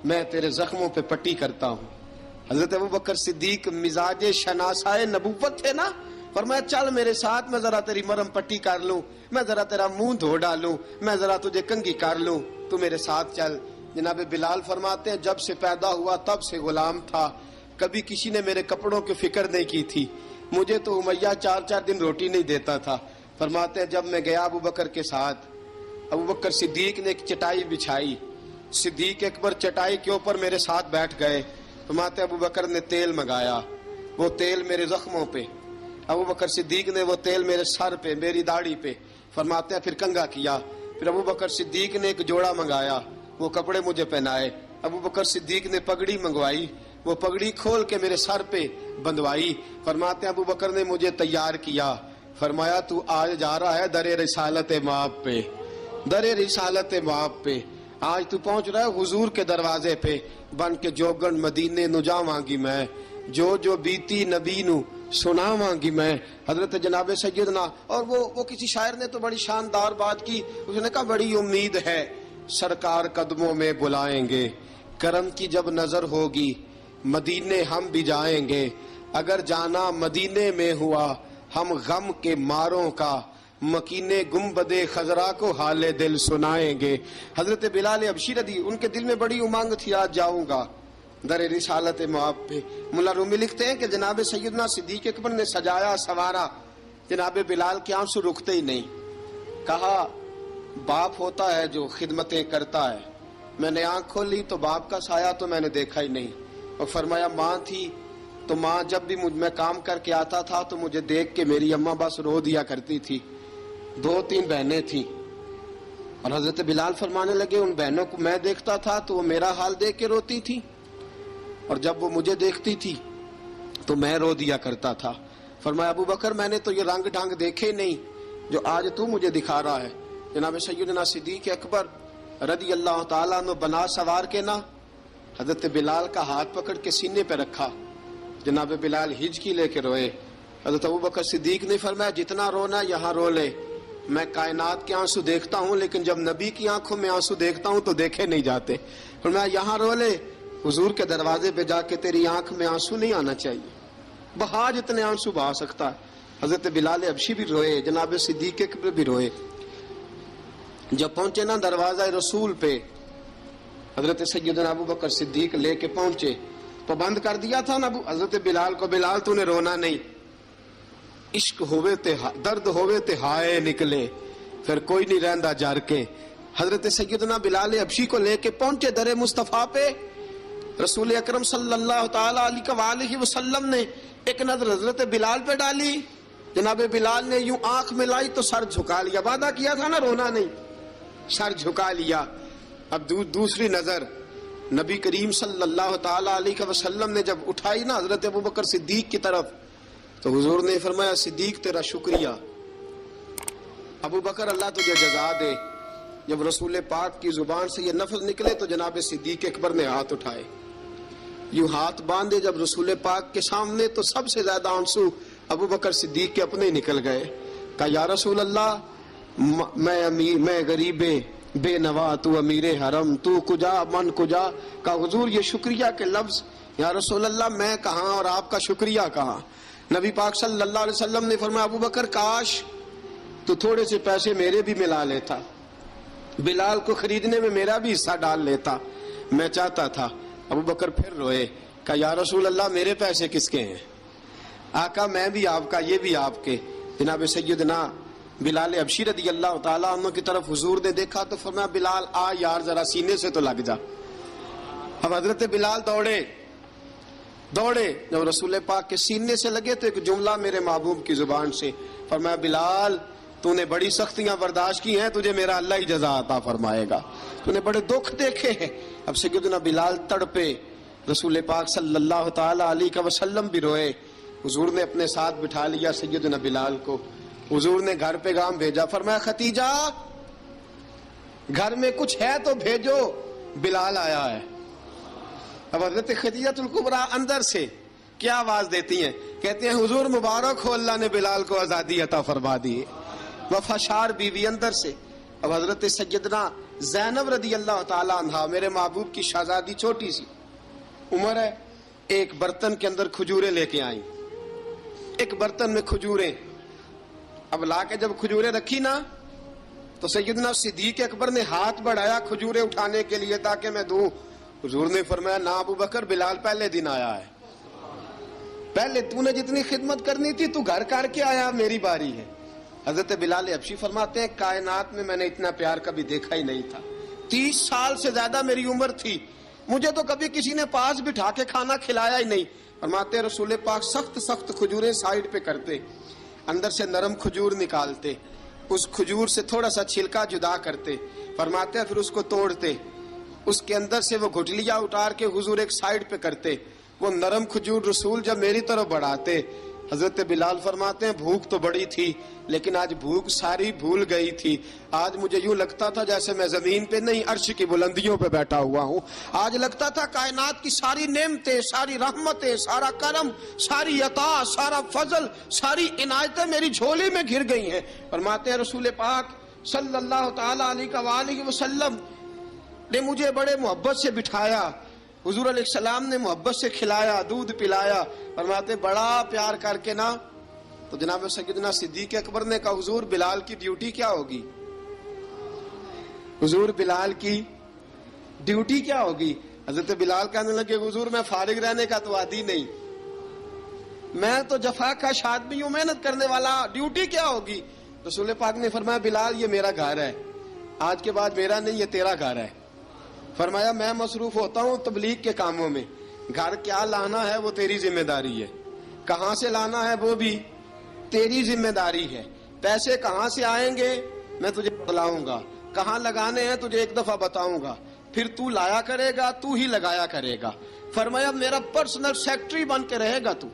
میں تیرے زخموں پہ پٹی کرتا ہوں۔ حضرت ابوبکر صدیق مزاج شناسائے نبوت تھے نا، فرمایا چل میرے ساتھ، میں ذرا تیری مرم پٹی کر لوں، میں ذرا تیرا منہ دھو ڈالوں، میں ذرا تجھے کنگھی کر لوں، تو میرے ساتھ چل۔ جناب بلال فرماتے ہیں جب سے پیدا ہوا تب سے غلام تھا، کبھی کسی نے میرے کپڑوں کی فکر نہیں کی تھی، مجھے تو امیہ 4 دن روٹی نہیں دیتا تھا۔ فرماتے ہیں جب میں گیا ابوبکر کے ساتھ، ابوبکر صدیق نے ایک چٹائی بچھائی، صدیق اکبر چٹائی کے اوپر میرے ساتھ بیٹھ گئے۔ فرماتے ہیں ابوبکر نے تیل منگایا، وہ تیل میرے زخموں پہ، ابوبکر صدیق نے وہ تیل میرے سر پہ، میری داڑھی پہ، فرماتے ہیں پھر کنگھا کیا، پھر ابوبکر صدیق نے ایک جوڑا منگایا، وہ کپڑے مجھے پہنائے، ابوبکر صدیق نے پگڑی منگوائی، وہ پگڑی کھول کے میرے سر پہ بندھوائی۔ فرماتے ہیں ابوبکر نے مجھے تیار کیا، فرمایا تو آج جا رہا ہے در رسالت مآب پہ، در رسالت مآب پہ، آج تو پہنچ رہا ہے حضور کے دروازے پہ، بن کے جوگن مدینے نو جاواں گی میں، جو بیتی نبی نو سناواں گی میں۔ حضرت جناب سیدنا، اور وہ کسی شاعر نے تو بڑی شاندار بات کی، اس نے کہا بڑی امید ہے سرکار قدموں میں بلائیں گے، کرم کی جب نظر ہوگی مدینے ہم بھی جائیں گے، اگر جانا مدینے میں ہوا ہم غم کے ماروں کا، مکینے گنبد خضرا کو حال دل سنائیں گے۔ حضرت بلال حبشی رضی، ان کے دل میں بڑی امنگ تھی آج جاؤں گا در رسالت مآب پہ۔ ملا رومی لکھتے ہیں کہ جناب سیدنا صدیق اکبر نے سجایا سوارا، جناب بلال کے آنسو رکتے ہی نہیں، کہا باپ ہوتا ہے جو خدمتیں کرتا ہے، میں نے آنکھ کھولی تو باپ کا سایہ تو میں نے دیکھا ہی نہیں، اور فرمایا ماں تھی تو ماں جب بھی میں کام کر کے آتا تھا تو مجھے دیکھ کے میری اماں بس رو دیا کرتی تھی، 2-3 بہنیں تھیں، اور حضرت بلال فرمانے لگے ان بہنوں کو میں دیکھتا تھا تو وہ میرا حال دیکھ کے روتی تھی، اور جب وہ مجھے دیکھتی تھی تو میں رو دیا کرتا تھا۔ فرمایا ابو بکر میں نے تو یہ رنگ ڈھنگ دیکھے نہیں جو آج تو مجھے دکھا رہا ہے۔ جناب سیدنا صدیق اکبر رضی اللہ تعالیٰ عنہ بنا سوار کے نا حضرت بلال کا ہاتھ پکڑ کے سینے پہ رکھا، جناب بلال ہجکی لے کے روئے۔ حضرت ابو بکر صدیق نے فرمایا جتنا رونا یہاں رو لے، میں کائنات کے آنسو دیکھتا ہوں لیکن جب نبی کی آنکھوں میں آنسو دیکھتا ہوں تو دیکھے نہیں جاتے۔ فرمایا یہاں رو لے، حضور کے دروازے پہ جا کے تیری آنکھ میں آنسو نہیں آنا چاہیے، بہا جتنے آنسو بہا سکتا ہے۔ حضرت بلال حبشی بھی روئے، جناب صدیق اکبر بھی روئے۔ جب پہنچے نا دروازہ رسول پہ، حضرت سیدنا ابو بکر صدیق لے کے پہنچے، پابند کر دیا تھا نا حضرت بلال کو، بلال تو نے رونا نہیں، عشق ہوئے تے درد ہوئے تے ہائے نکلے، پھر کوئی نہیں رہندا جر کے۔ حضرت سیدنا بلال حبشی کو لے کے پہنچے در مصطفیٰ پہ، رسول اکرم صلی اللہ تعالیٰ علیہ وسلم نے ایک نظر حضرت بلال پہ ڈالی، جناب بلال نے یوں آنکھ ملائی تو سر جھکا لیا، وعدہ کیا تھا نا رونا نہیں، سر جھکا لیا۔ اب دوسری نظر نبی کریم صلی اللہ تعالیٰ علیہ وسلم نے جب اٹھائی نا حضرت ابو بکر صدیق کی طرف، تو حضور نے فرمایا صدیق تیرا شکریہ، ابو بکر اللہ تجھے جزا دے۔ جب رسول پاک کی زبان سے یہ لفظ نکلے تو جناب صدیق اکبر نے ہاتھ اٹھائے، یوں ہاتھ باندھے جب رسول پاک کے سامنے، تو سب سے زیادہ آنسو ابو بکر صدیق کے اپنے نکل گئے۔ کہا یا رسول اللہ میں غریب بے نوا، تو امیر حرم، تو کجا من کجا۔ کہا حضور یہ شکریہ کے لفظ، یا رسول اللہ میں کہاں اور آپ کا شکریہ کہاں۔ نبی پاک صلی اللہ علیہ وسلم نے فرمایا ابو بکر کاش تو تھوڑے سے پیسے میرے بھی ملا لیتا، بلال کو خریدنے میں میرا بھی حصہ ڈال لیتا، میں چاہتا تھا۔ ابو بکر پھر روئے، کہا یا رسول اللہ میرے پیسے کس کے ہیں؟ آقا میں بھی آپ کا، یہ بھی آپ کے۔ جناب سیدنا بلال حبشی رضی اللہ تعالیٰ عنہ کی طرف حضور نے دیکھا تو فرمایا بلال آ یار ذرا سینے سے تو لگ جا۔ اب حضرت بلال دوڑے، جب رسول پاک کے سینے سے لگے تو ایک جملہ میرے محبوب کی زبان سے، فرمایا بلال تو نے بڑی سختیاں برداشت کی ہیں، تجھے میرا اللہ ہی جزا عطا فرمائے گا، تو نے بڑے دکھ دیکھے ہیں۔ اب سیدنا بلال تڑپے، رسول پاک صلی اللہ تعالیٰ علیہ وسلم بھی روئے۔ حضور نے اپنے ساتھ بٹھا لیا سیدنا بلال کو، حضور نے گھر پیغام بھیجا، فرمایا ختیجہ گھر میں کچھ ہے تو بھیجو، بلال آیا ہے۔ اب حضرت خدیجہ الکبریٰ اندر سے کیا آواز دیتی ہیں؟ کہتے ہیں حضور مبارک ہو، اللہ نے بلال کو آزادی عطا فرما دی۔ وفاشار بیوی اندر سے۔ اب حضرت سیدنا زینب رضی اللہ تعالی عنہا، میرے محبوب کی شہزادی، چھوٹی سی عمر ہے، ایک برتن کے اندر کھجوریں لے کے آئیں، ایک برتن میں کھجوریں۔ اب لا کے جب کھجوریں رکھی نا تو سیدنا صدیق اکبر نے ہاتھ بڑھایا کھجوریں اٹھانے کے لیے تاکہ میں دوں۔ حضور نے فرمایا نا ابو بکر، بلال پہلے دن آیا ہے، پہلے تو نے جتنی خدمت کرنی تھی تو گھر کر کے آیا، میری باری ہے۔ حضرت بلال حبشی فرماتے ہیں کائنات میں نے اتنا پیار کبھی دیکھا ہی نہیں تھا۔ 30 سال سے زیادہ میری عمر تھی، مجھے تو کبھی کسی نے پاس بٹھا کے کھانا کھلایا ہی نہیں۔ فرماتے ہیں رسول پاک سخت سخت کھجوریں سائیڈ پہ کرتے، اندر سے نرم کھجور نکالتے، اس کھجور سے تھوڑا سا چھلکا جدا کرتے، فرماتے ہیں پھر اس کو توڑتے، اس کے اندر سے وہ گھٹلیاں اتار کے حضور ایک سائیڈ پہ کرتے، وہ نرم کھجور رسول جب میری طرف بڑھاتے، حضرت بلال فرماتے ہیں بھوک تو بڑی تھی لیکن آج بھوک ساری بھول گئی تھی۔ آج مجھے یوں لگتا تھا جیسے میں زمین پہ نہیں عرش کی بلندیوں پہ بیٹھا ہوا ہوں۔ آج لگتا تھا کائنات کی ساری نعمتیں، ساری رحمتیں، سارا کرم، ساری عطا، سارا فضل، ساری عنایتیں میری جھولی میں گھر گئی ہیں۔ فرماتے ہیں رسول پاک صلی اللہ تعالی علیہ وآلہ وسلم نے مجھے بڑے محبت سے بٹھایا، حضور علیہ السلام نے محبت سے کھلایا، دودھ پلایا۔ فرماتے بڑا پیار کر کے نا تو جناب سیدنا صدیق اکبر نے کہا حضور بلال کی ڈیوٹی کیا ہوگی؟ حضور بلال کی ڈیوٹی کیا ہوگی؟ حضرت بلال کہنے لگے حضور میں فارغ رہنے کا تو عادی نہیں، میں تو جفا کا آدمی ہوں، محنت کرنے والا، ڈیوٹی کیا ہوگی؟ رسول پاک نے فرمایا بلال یہ میرا گھر ہے، آج کے بعد میرا نہیں یہ تیرا گھر ہے۔ فرمایا میں مصروف ہوتا ہوں تبلیغ کے کاموں میں، گھر کیا لانا ہے وہ تیری ذمہ داری ہے، کہاں سے لانا ہے وہ بھی تیری ذمہ داری ہے، پیسے کہاں سے آئیں گے میں تجھے بتلاؤں گا، کہاں لگانے ہیں تجھے ایک دفعہ بتاؤں گا، پھر تو لایا کرے گا، تو ہی لگایا کرے گا۔ فرمایا میرا پرسنل سیکٹری بن کے رہے گا، تو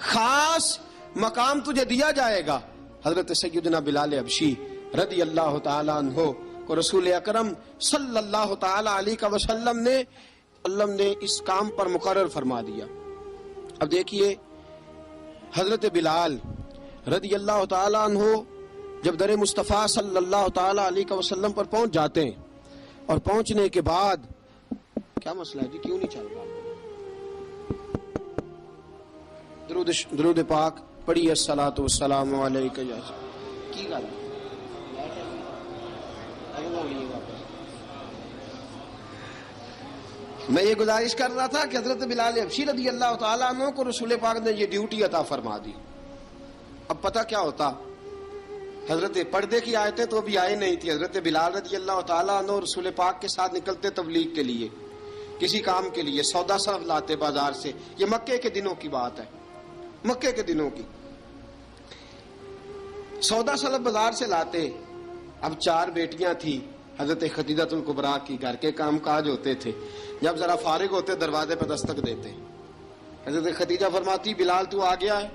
خاص مقام تجھے دیا جائے گا۔ حضرت سیدنا بلال حبشی رضی اللہ تعالی عنہ کو رسول اکرم صلی اللہ تعالی علیہ وسلم نے اس کام پر مقرر فرما دیا۔ اب دیکھیے حضرت بلال رضی اللہ تعالی عنہ جب در مصطفیٰ صلی اللہ تعالی علیہ وسلم پر پہنچ جاتے ہیں اور پہنچنے کے بعد کیا مسئلہ ہے جی، کیوں نہیں چل رہا؟ درود پاک پڑھیے الصلاۃ والسلام علیک یا کی گل میں یہ گزارش کر رہا تھا کہ حضرت بلال حبشی رضی اللہ تعالیٰ عنہ کو رسول پاک نے یہ ڈیوٹی عطا فرما دی۔ اب پتہ کیا ہوتا، حضرت پردے کی آیتیں تو ابھی آئے نہیں تھی، حضرت بلال رضی اللہ تعالیٰ عنہ رسول پاک کے ساتھ نکلتے تبلیغ کے لیے، کسی کام کے لیے، سودا صرف لاتے بازار سے۔ یہ مکے کے دنوں کی بات ہے، مکے کے دنوں کی، سودا صرف بازار سے لاتے۔ اب 4 بیٹیاں تھیں حضرت خدیجہ الکبریٰ کی، گھر کے کام کاج ہوتے تھے، جب ذرا فارغ ہوتے دروازے پہ دستک دیتے، حضرت خدیجہ فرماتی بلال تو آ گیا ہے،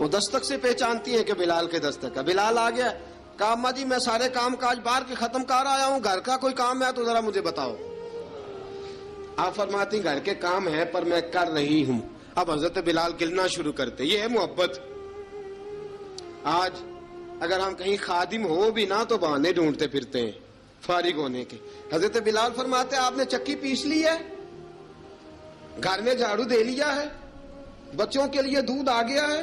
وہ دستک سے پہچانتی ہیں کہ بلال کے دستک ہے، بلال آ گیا۔ کہا اماں جی میں سارے کام کاج باہر کے ختم کر آیا ہوں، گھر کا کوئی کام ہے تو ذرا مجھے بتاؤ۔ آپ فرماتی گھر کے کام ہے پر میں کر رہی ہوں۔ اب حضرت بلال گلنا شروع کرتے، یہ ہے محبت۔ آج اگر ہم کہیں خادم ہو بھی نہ تو بہانے ڈھونڈتے پھرتے ہیں فارغ ہونے کے۔ حضرت بلال فرماتے آپ نے چکی پیس لی ہے، گھر میں جھاڑو دے لیا ہے، بچوں کے لیے دودھ آ گیا ہے،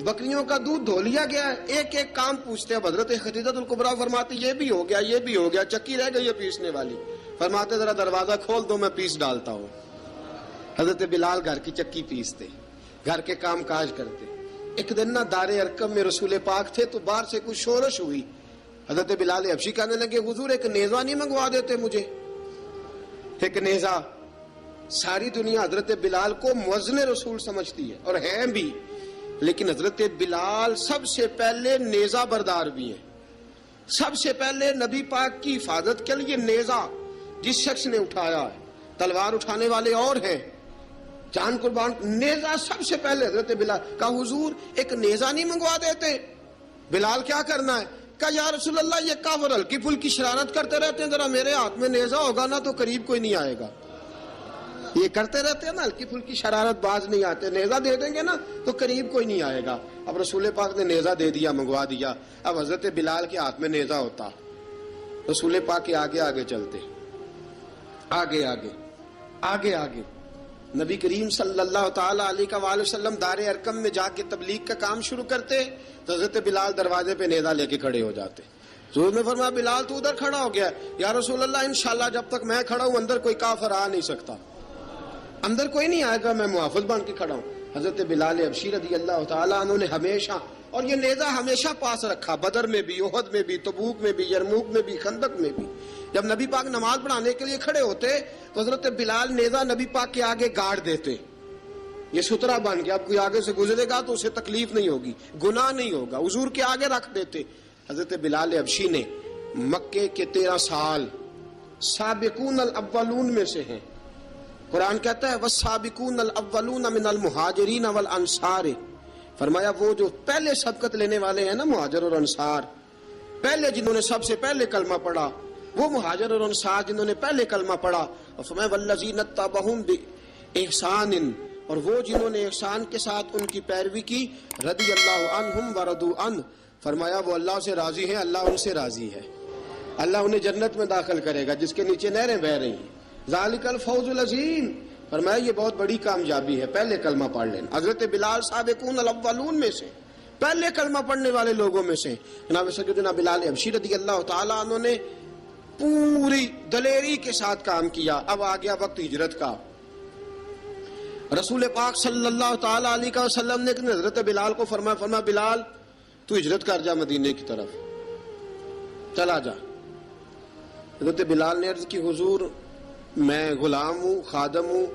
بکریوں کا دودھ دھو لیا گیا ہے، ایک ایک کام پوچھتے ہیں۔ حضرت خدیجہ الکبریٰ فرماتی یہ بھی ہو گیا، یہ بھی ہو گیا، چکی رہ گئی ہے پیسنے والی۔ فرماتے ذرا دروازہ کھول دو میں پیس ڈالتا ہوں۔ حضرت بلال گھر کی چکی پیستے، گھر کے کام کاج کرتے۔ ایک دن نہ دار ارقم میں رسول پاک تھے تو باہر سے کچھ شورش ہوئی، حضرت بلال حبشی کہنے لگے حضور ایک نیزہ نہیں منگوا دیتے مجھے؟ ایک نیزہ۔ ساری دنیا حضرت بلال کو مؤذن رسول سمجھتی ہے اور ہیں بھی، لیکن حضرت بلال سب سے پہلے نیزہ بردار بھی ہیں۔ سب سے پہلے نبی پاک کی حفاظت کے لیے نیزہ جس شخص نے اٹھایا ہے، تلوار اٹھانے والے اور ہیں، جان قربان، نیزہ سب سے پہلے حضرت بلال۔ کہا حضور ایک نیزہ نہیں منگوا دیتے؟ بلال کیا کرنا ہے؟ کہا یا رسول اللہ یہ کافر ہلکی پھلکی شرارت کرتے رہتے ہیں، ذرا میرے ہاتھ میں نیزہ ہوگا نا تو قریب کوئی نہیں آئے گا. یہ کرتے رہتے ہیں نا ہلکی پھلکی شرارت، باز نہیں آتے، نیزہ دے دیں گے نا تو قریب کوئی نہیں آئے گا. اب رسول پاک نے نیزہ دے دیا، منگوا دیا. اب حضرت بلال کے ہاتھ میں نیزہ ہوتا، رسول پاک کے آگے آگے چلتے، آگے آگے آگے آگے. نبی کریم صلی اللہ تعالی علیہ وآلہ وسلم دار ارقم میں جا کے تبلیغ کا کام شروع کرتے تو حضرت بلال دروازے پہ نیزہ لے کے کھڑے ہو جاتے. حضور نے فرمایا بلال تو ادھر کھڑا ہو گیا. یا رسول اللہ انشاءاللہ جب تک میں کھڑا ہوں اندر کوئی کافر آ نہیں سکتا، اندر کوئی نہیں آئے گا، میں محافظ بن کے کھڑا ہوں. حضرت بلال حبشی رضی اللہ تعالیٰ عنہ نے ہمیشہ، اور یہ نیزہ ہمیشہ پاس رکھا، بدر میں بھی، احد میں بھی، تبوک میں بھی، یرموک میں بھی، خندق میں بھی. جب نبی پاک نماز پڑھانے کے لیے کھڑے ہوتے تو حضرت بلال نیزہ نبی پاک کے آگے گاڑ دیتے. یہ سترا بن گیا، اب کوئی آگے سے گزرے گا تو اسے تکلیف نہیں ہوگی، گناہ نہیں ہوگا، حضور کے آگے رکھ دیتے. حضرت بلال حبشی نے مکے کے 13 سال سابقون الاولون میں سے ہیں. قرآن کہتا ہے والسابقون الاولون من المہاجرین والانصار. فرمایا وہ جو پہلے سبقت لینے والے ہیں نا مہاجر اور انصار، پہلے جنہوں نے سب سے پہلے کلمہ پڑھا، وہ مہاجر اور انصار جنہوں نے پہلے کلمہ پڑھا. اور فرمایا والذین اتبعوہم باحسان، اور وہ جنہوں نے احسان کے ساتھ ان کی پیروی کی، رضی اللہ عنہم ورضوا عنہ. فرمایا وہ اللہ سے راضی ہیں، اللہ ان سے راضی ہے، اللہ انہیں جنت میں داخل کرے گا جس کے نیچے نہریں بہہ رہی ہیں. ذالک الفوز العظیم. فرمایا یہ بہت بڑی کامیابی ہے پہلے کلمہ پڑھ لینا. حضرت بلال سابقون الاولون میں سے، پہلے کلمہ پڑھنے والے لوگوں میں سے. جناب سیدنا بلال حبشی رضی اللہ تعالیٰ عنہ نے پوری دلیری کے ساتھ کام کیا. اب آ گیا وقت ہجرت کا. رسول پاک صلی اللہ تعالیٰ علیہ وسلم نے حضرت بلال کو فرمایا بلال تو ہجرت کر جا مدینے کی طرف، چلا جا. حضرت بلال نے عرض کی حضور میں غلام ہوں، خادم ہوں،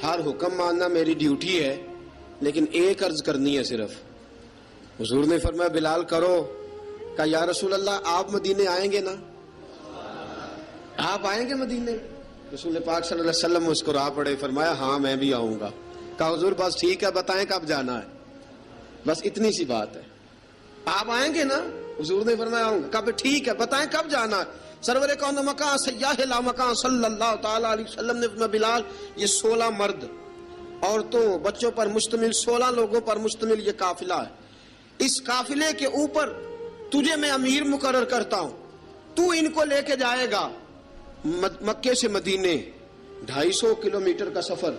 ہر حکم ماننا میری ڈیوٹی ہے، لیکن ایک عرض کرنی ہے صرف. حضور نے فرمایا بلال کرو. کہا یا رسول اللہ آپ مدینے آئیں گے نا، آپ آئیں گے مدینے؟ رسول پاک صلی اللہ علیہ وسلم مسکرا پڑے، فرمایا ہاں میں بھی آؤں گا. کہا حضور بس ٹھیک ہے، بتائیں کب جانا ہے، بس اتنی سی بات ہے. آپ آئیں گے نا؟ حضور نے فرمایا آؤں گا. کہا ٹھیک ہے، بتائیں کب جانا ہے. سرور کون مکان سیاح لا مکان صلی اللہ تعالی علیہ وسلم نے فرمایا بلال یہ 16 مرد، عورتوں، بچوں پر مشتمل 16 لوگوں پر مشتمل یہ قافلہ ہے. اس قافلے کے اوپر تجھے میں امیر مقرر کرتا ہوں، تو ان کو لے کے جائے گا مکے سے مدینے. 250 کلومیٹر کا سفر،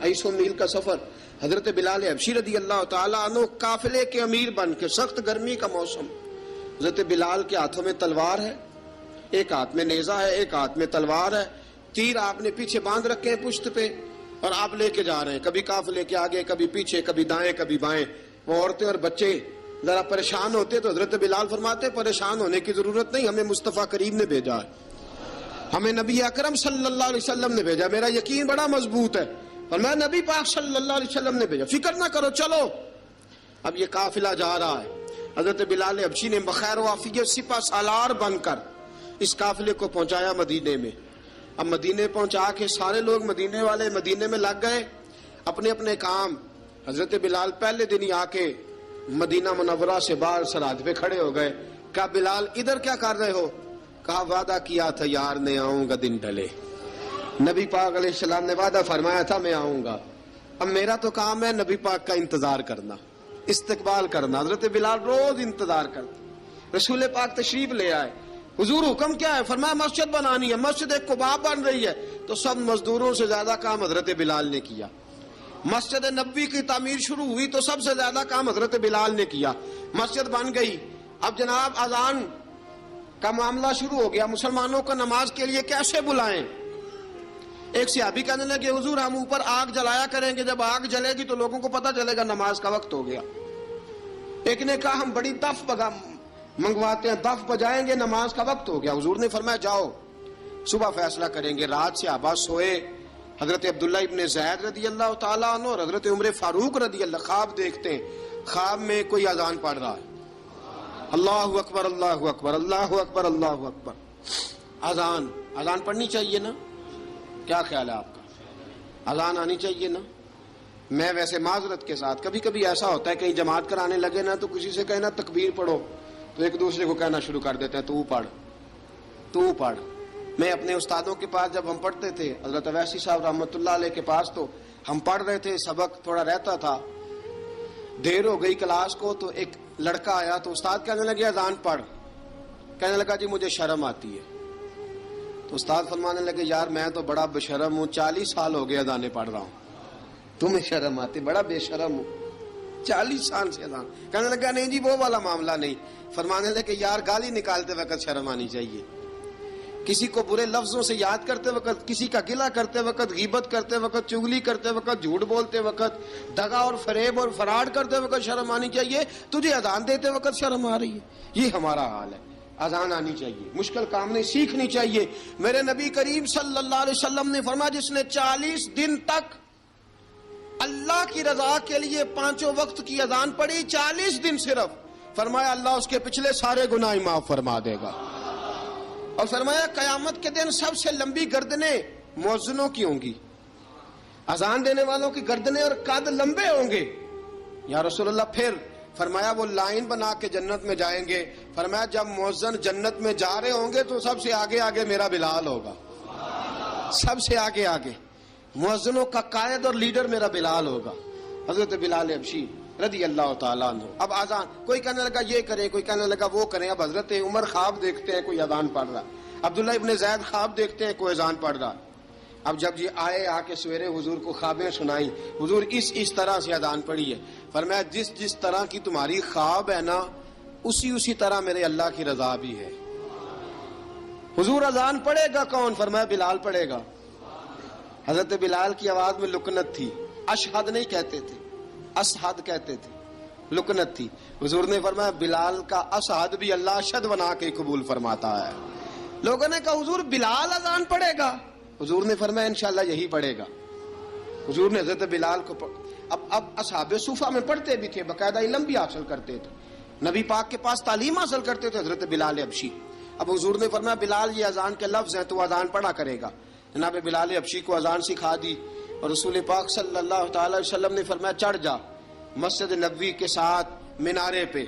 250 میل کا سفر. حضرت بلال حبشی رضی اللہ تعالیٰ عنہ قافلے کے امیر بن کے، سخت گرمی کا موسم. حضرت بلال کے ہاتھوں میں تلوار ہے، ایک ہاتھ میں نیزہ ہے، ایک ہاتھ میں تلوار ہے. تیر آپ نے پیچھے باندھ رکھے ہیں پشت پہ، اور آپ لے کے جا رہے ہیں، کبھی قافلے کے آگے، کبھی پیچھے، کبھی دائیں کبھی بائیں. وہ عورتیں اور بچے ذرا پریشان ہوتے تو حضرت بلال فرماتے پریشان ہونے کی ضرورت نہیں، ہمیں مصطفیٰ کریم نے بھیجا ہے، ہمیں نبی اکرم صلی اللہ علیہ وسلم نے بھیجا. میرا یقین بڑا مضبوط ہے، فرمایا نبی پاک صلی اللہ علیہ وسلم نے بھیجا، فکر نہ کرو چلو. اب یہ قافلہ جا رہا ہے. حضرت بلال حبشی نے بخیر و عافیت سپہ سالار بن کر اس قافلے کو پہنچایا مدینے میں. اب مدینے پہنچا کے سارے لوگ مدینے والے مدینے میں لگ گئے اپنے اپنے کام. حضرت بلال پہلے دن ہی آ کے مدینہ منورہ سے باہر سرحد پہ کھڑے ہو گئے. کہا بلال ادھر کیا کر رہے ہو؟ کہا وعدہ کیا تھا یار نے آؤں گا دن ڈھلے. نبی پاک علیہ السلام نے وعدہ فرمایا تھا میں آؤں گا. اب میرا تو کام ہے نبی پاک کا انتظار کرنا، استقبال کرنا. حضرت بلال روز انتظار کرتے. رسول پاک تشریف لے آئے. حضور حکم کیا ہے؟ فرمایا مسجد بنانی ہے. مسجد قباء بن رہی ہے. تو سب مزدوروں سے زیادہ کام حضرت بلال نے کیا. مسجد نبوی کی تعمیر شروع ہوئی تو سب سے زیادہ کام حضرت بلال نے کیا. مسجد بن گئی. اب جناب اذان کا معاملہ شروع ہو گیا، مسلمانوں کو نماز کے لیے کیسے بلائیں؟ ایک صحابی کہنے لگے حضور ہم اوپر آگ جلایا کریں گے، جب آگ جلے گی تو لوگوں کو پتہ چلے گا نماز کا وقت ہو گیا. ایک نے کہا ہم بڑی دف منگواتے ہیں، دف بجائیں گے، نماز کا وقت ہو گیا. حضور نے فرمایا جاؤ صبح فیصلہ کریں گے. رات سے صحابہ سوئے. حضرت عبداللہ ابن زید رضی اللہ تعالیٰ عنہ اور حضرت عمر فاروق رضی اللہ خواب دیکھتے ہیں. خواب میں کوئی اذان پڑھ رہا ہے، اللہ اکبر اللہ اکبر اللہ اکبر اللہ اکبر. اذان پڑھنی چاہیے نا؟ کیا خیال ہے آپ کا؟ اذان آنی چاہیے نا؟ میں ویسے معذرت کے ساتھ کبھی کبھی ایسا ہوتا ہے کہیں جماعت کرانے لگے نا تو کسی سے کہنا تکبیر پڑھو، تو ایک دوسرے کو کہنا شروع کر دیتے ہیں تو پڑھ تو پڑھ. میں اپنے استادوں کے پاس جب ہم پڑھتے تھے حضرت اویسی صاحب رحمۃ اللہ علیہ کے پاس، تو ہم پڑھ رہے تھے، سبق تھوڑا رہتا تھا، دیر ہو گئی کلاس کو، تو ایک لڑکا آیا تو استاد کہنے لگے اذان پڑھ. کہنے لگا جی مجھے شرم آتی ہے. تو استاد فرمانے لگے یار میں تو بڑا بے-شرم ہوں، 40 سال ہو گئے اذانیں پڑھ رہا ہوں، تمہیں شرم آتی؟ بڑا بے شرم ہوں، 40 سال سے اذان. کہنے لگا نہیں جی وہ والا معاملہ نہیں. فرمانے لگے یار گالی نکالتے وقت شرم آنی چاہیے، کسی کو برے لفظوں سے یاد کرتے وقت، کسی کا گلہ کرتے وقت، غیبت کرتے وقت، چغلی کرتے وقت، جھوٹ بولتے وقت، دغا اور فریب اور فراڈ کرتے وقت شرم آنی چاہیے. تجھے اذان دیتے وقت شرم آ رہی ہے. یہ ہمارا حال ہے. اذان آنی چاہیے، مشکل کام نہیں، سیکھنی چاہیے. میرے نبی کریم صلی اللہ علیہ وسلم نے فرمایا جس نے 40 دن تک اللہ کی رضا کے لیے 5 وقت کی اذان پڑھی، 40 دن صرف، فرمایا اللہ اس کے پچھلے سارے گناہ معاف فرما دے گا. اور فرمایا قیامت کے دن سب سے لمبی گردنیں مؤذنوں کی ہوں گی، اذان دینے والوں کی گردنیں اور قد لمبے ہوں گے. یا رسول اللہ پھر؟ فرمایا وہ لائن بنا کے جنت میں جائیں گے. فرمایا جب مؤذن جنت میں جا رہے ہوں گے تو سب سے آگے آگے میرا بلال ہوگا، سب سے آگے آگے مؤذنوں کا قائد اور لیڈر میرا بلال ہوگا، حضرت بلال حبشی رضی اللہ تعالیٰ عنہ. اب اذان کوئی کہنے لگا یہ کریں، کوئی کہنے لگا وہ کریں. اب حضرت عمر خواب دیکھتے ہیں کوئی اذان پڑھ رہا، عبداللہ ابن زید خواب دیکھتے ہیں کوئی اذان پڑھ رہا. اب جب یہ آئے آ کے سویرے حضور کو خوابیں سنائیں، حضور اس طرح سے اذان پڑھی ہے. فرمایا جس طرح کی تمہاری خواب ہے نا اسی طرح میرے اللہ کی رضا بھی ہے. حضور اذان پڑھے گا کون؟ فرمایا بلال پڑھے گا. حضرت بلال کی آواز میں لکنت تھی، اشہد نہیں کہتے تھے، اشہد کہتے تھے، لکنت تھی. حضور نے فرمایا بلال کا اشہد بھی اللہ اشہد بنا کے قبول فرماتا ہے. لوگوں نے کہا حضور بلال اذان پڑھے گا؟ حضور نے فرمایا انشاءاللہ یہی پڑھے گا. حضور نے حضرت بلال کو اب اصحاب صوفہ میں پڑھتے بھی تھے، باقاعدہ علم بھی حاصل کرتے تھے، نبی پاک کے پاس تعلیم حاصل کرتے تھے حضرت بلال حبشی. اب حضور نے فرمایا بلال یہ اذان کے لفظ ہیں تو اذان پڑھا کرے گا. جناب بلال حبشی کو اذان سکھا دی اور رسول پاک صلی اللہ تعالی وسلم نے فرمایا چڑھ جا مسجد نبوی کے ساتھ مینارے پہ،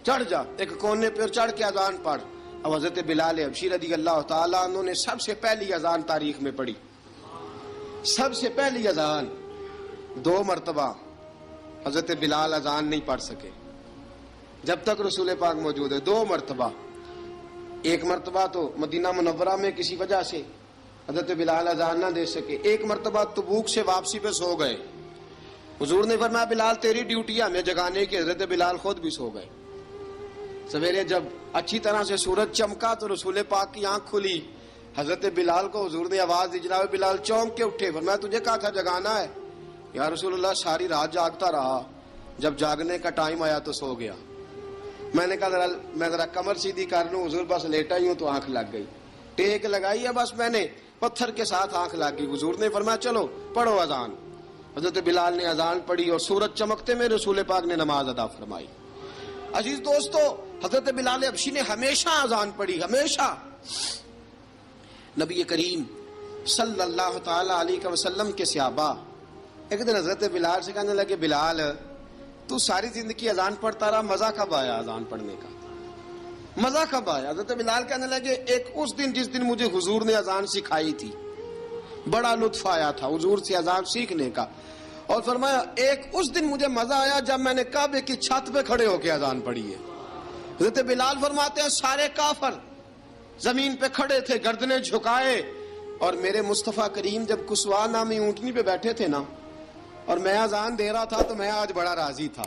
چڑھ جا ایک کونے پہ اور چڑھ کے اذان پڑھ. اب حضرت بلال حبشی رضی اللہ تعالیٰ عنہ نے سب سے پہلی اذان تاریخ میں پڑھی، سب سے پہلی اذان. 2 مرتبہ حضرت بلال اذان نہیں پڑھ سکے جب تک رسول پاک موجود ہے. 2 مرتبہ، ایک مرتبہ تو مدینہ منورہ میں کسی وجہ سے حضرت بلال اذان نہ دے سکے، ایک مرتبہ تبوک سے واپسی پہ سو گئے. حضور نے فرمایا بلال تیری ڈیوٹی ہے ہمیں جگانے کی. حضرت بلال خود بھی سو گئے. سویرے جب اچھی طرح سے سورج چمکا تو رسول پاک کی آنکھ کھلی. حضرت بلال کو حضور نے آواز دی، جناب بلال چونک کے اٹھے. فرمایا تجھے کہا تھا جگانا ہے. یا رسول اللہ ساری رات جاگتا رہا، جب جاگنے کا ٹائم آیا تو سو گیا. میں نے کہا میں ذرا کمر سیدھی کر لوں. حضور بس لیٹا ہی ہوں تو آنکھ لگ گئی، ٹیک لگائی ہے بس میں نے، پتھر کے ساتھ آنکھ لگ گئی. حضور نے فرمایا چلو پڑھو اذان. حضرت بلال نے اذان پڑھی اور سورج چمکتے میں رسول پاک نے نماز ادا فرمائی. عزیز دوستو حضرت بلال حبشی نے ہمیشہ اذان پڑھی، ہمیشہ. نبی کریم صلی اللہ تعالی علیہ وسلم کے صحابہ ایک دن حضرت بلال سے کہنے لگے بلال تو ساری زندگی اذان پڑھتا رہا، مزہ کب آیا اذان پڑھنے کا؟ مزہ کب آیا؟ حضرت بلال کہنے لگے ایک اس دن جس دن مجھے حضور نے اذان سکھائی تھی، بڑا لطف آیا تھا حضور سے اذان سیکھنے کا. اور فرمایا ایک اس دن مجھے مزہ آیا جب میں نے کعبے کی چھت پہ کھڑے ہو کے اذان پڑھی ہے. حضرت بلال فرماتے ہیں سارے کافر زمین پہ کھڑے تھے گردنیں جھکائے، اور میرے مصطفیٰ کریم جب کسوا نامی اونٹنی پہ بیٹھے تھے نا اور میں اذان دے رہا تھا تو میں آج بڑا راضی تھا.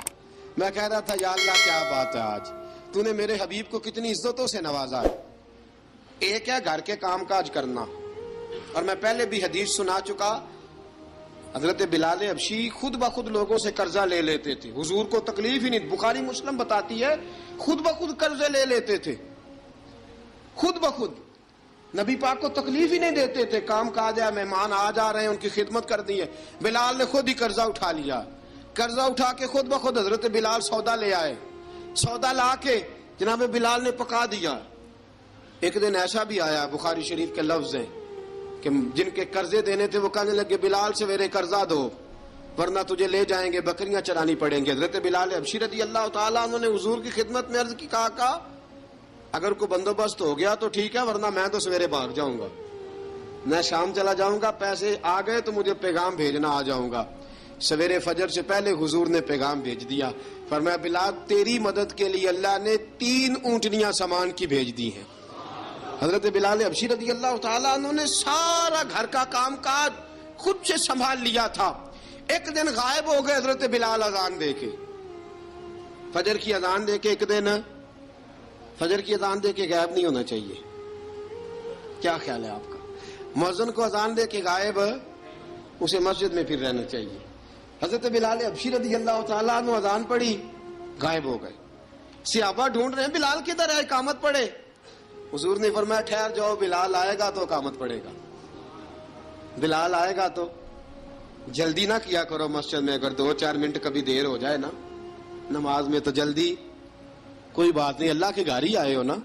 میں کہہ رہا تھا یا اللہ کیا بات ہے، آج تو نے میرے حبیب کو کتنی عزتوں سے نوازا ہے. ایک ہے گھر کے کام کاج کرنا، اور میں پہلے بھی حدیث سنا چکا، حضرت بلال حبشی خود بخود لوگوں سے قرضہ لے لیتے تھے، حضور کو تکلیف ہی نہیں. بخاری مسلم بتاتی ہے خود بخود قرضے لے لیتے تھے، خود بخود نبی پاک کو تکلیف ہی نہیں دیتے تھے. کام کاج ہے، مہمان آ جا رہے ہیں ان کی خدمت کر دی ہے. بلال نے خود ہی قرضہ اٹھا لیا، قرضہ اٹھا کے خود بخود حضرت بلال سودا لے آئے، سودا لا کے جناب بلال نے پکا دیا. ایک دن ایسا بھی آیا بخاری شریف کے لفظ ہیں کہ جن کے قرضے دینے تھے وہ کہنے لگے بلال سویرے قرضہ دو. ورنہ تجھے لے جائیں گے، بکریاں چرانی پڑیں گے۔ حضرت بلال حبشی رضی اللہ تعالیٰ عنہ نے حضور کی خدمت میں عرض کی، کہا اگر کوئی بندوبست ہو گیا تو ٹھیک ہے، ورنہ میں تو سویرے بھاگ جاؤں گا، میں شام چلا جاؤں گا، پیسے آ گئے تو مجھے پیغام بھیجنا، آ جاؤں گا۔ سویرے فجر سے پہلے حضور نے پیغام بھیج دیا، فرمایا بلال تیری مدد کے لیے اللہ نے 3 اونٹنیاں سامان کی بھیج دی ہیں۔ حضرت بلال حبشی رضی اللہ تعالیٰ عنہ نے سارا گھر کا کام کاج خود سے سنبھال لیا تھا۔ ایک دن غائب ہو گئے حضرت بلال اذان دے کے، فجر کی اذان دے کے، ایک دن فجر کی اذان دے کے غائب نہیں ہونا چاہیے، کیا خیال ہے آپ کا؟ مؤذن کو اذان دے کے غائب، اسے مسجد میں پھر رہنا چاہیے۔ حضرت بلال حبشی رضی اللہ تعالیٰ عنہ اذان پڑھی، غائب ہو گئے۔ صحابہ ڈھونڈ رہے ہیں بلال کدھر ہے، اقامت پڑھے۔ حضور نے فرمایا ٹھہر جاؤ، بلال آئے گا تو اقامت پڑھے گا، بلال آئے گا تو جلدی نہ کیا کرو مسجد میں، اگر 2-4 منٹ کبھی دیر ہو جائے نا نماز میں تو جلدی کوئی بات نہیں، اللہ کے گھر ہی آئے ہو نا،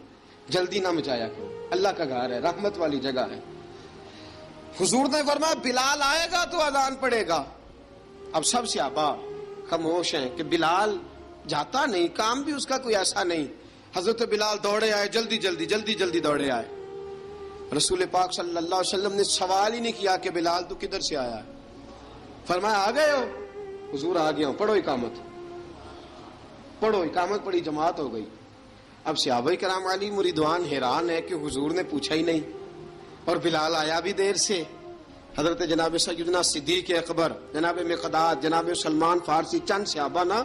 جلدی نہ مچایا کرو، اللہ کا گھر ہے، رحمت والی جگہ ہے۔ حضور نے فرمایا بلال آئے گا تو اذان پڑے گا۔ اب سب صحابہ خاموش ہیں کہ بلال جاتا نہیں، کام بھی اس کا کوئی ایسا نہیں۔ حضرت بلال دوڑے آئے، جلدی دوڑے آئے۔ رسول پاک صلی اللہ علیہ وسلم نے سوال ہی نہیں کیا کہ بلال تو کدھر سے آیا ہے، فرمایا آ گئے ہو؟ حضور آ گیا ہوں، پڑھو اقامت پڑھی، جماعت ہو گئی۔ اب صحابہ کرام علی مریدوان حیران ہے کہ حضور نے پوچھا ہی نہیں اور بلال آیا بھی دیر سے۔ حضرت جناب سیدنا صدیق اکبر، جناب مقداد، جناب سلمان فارسی، چند صحابہ نا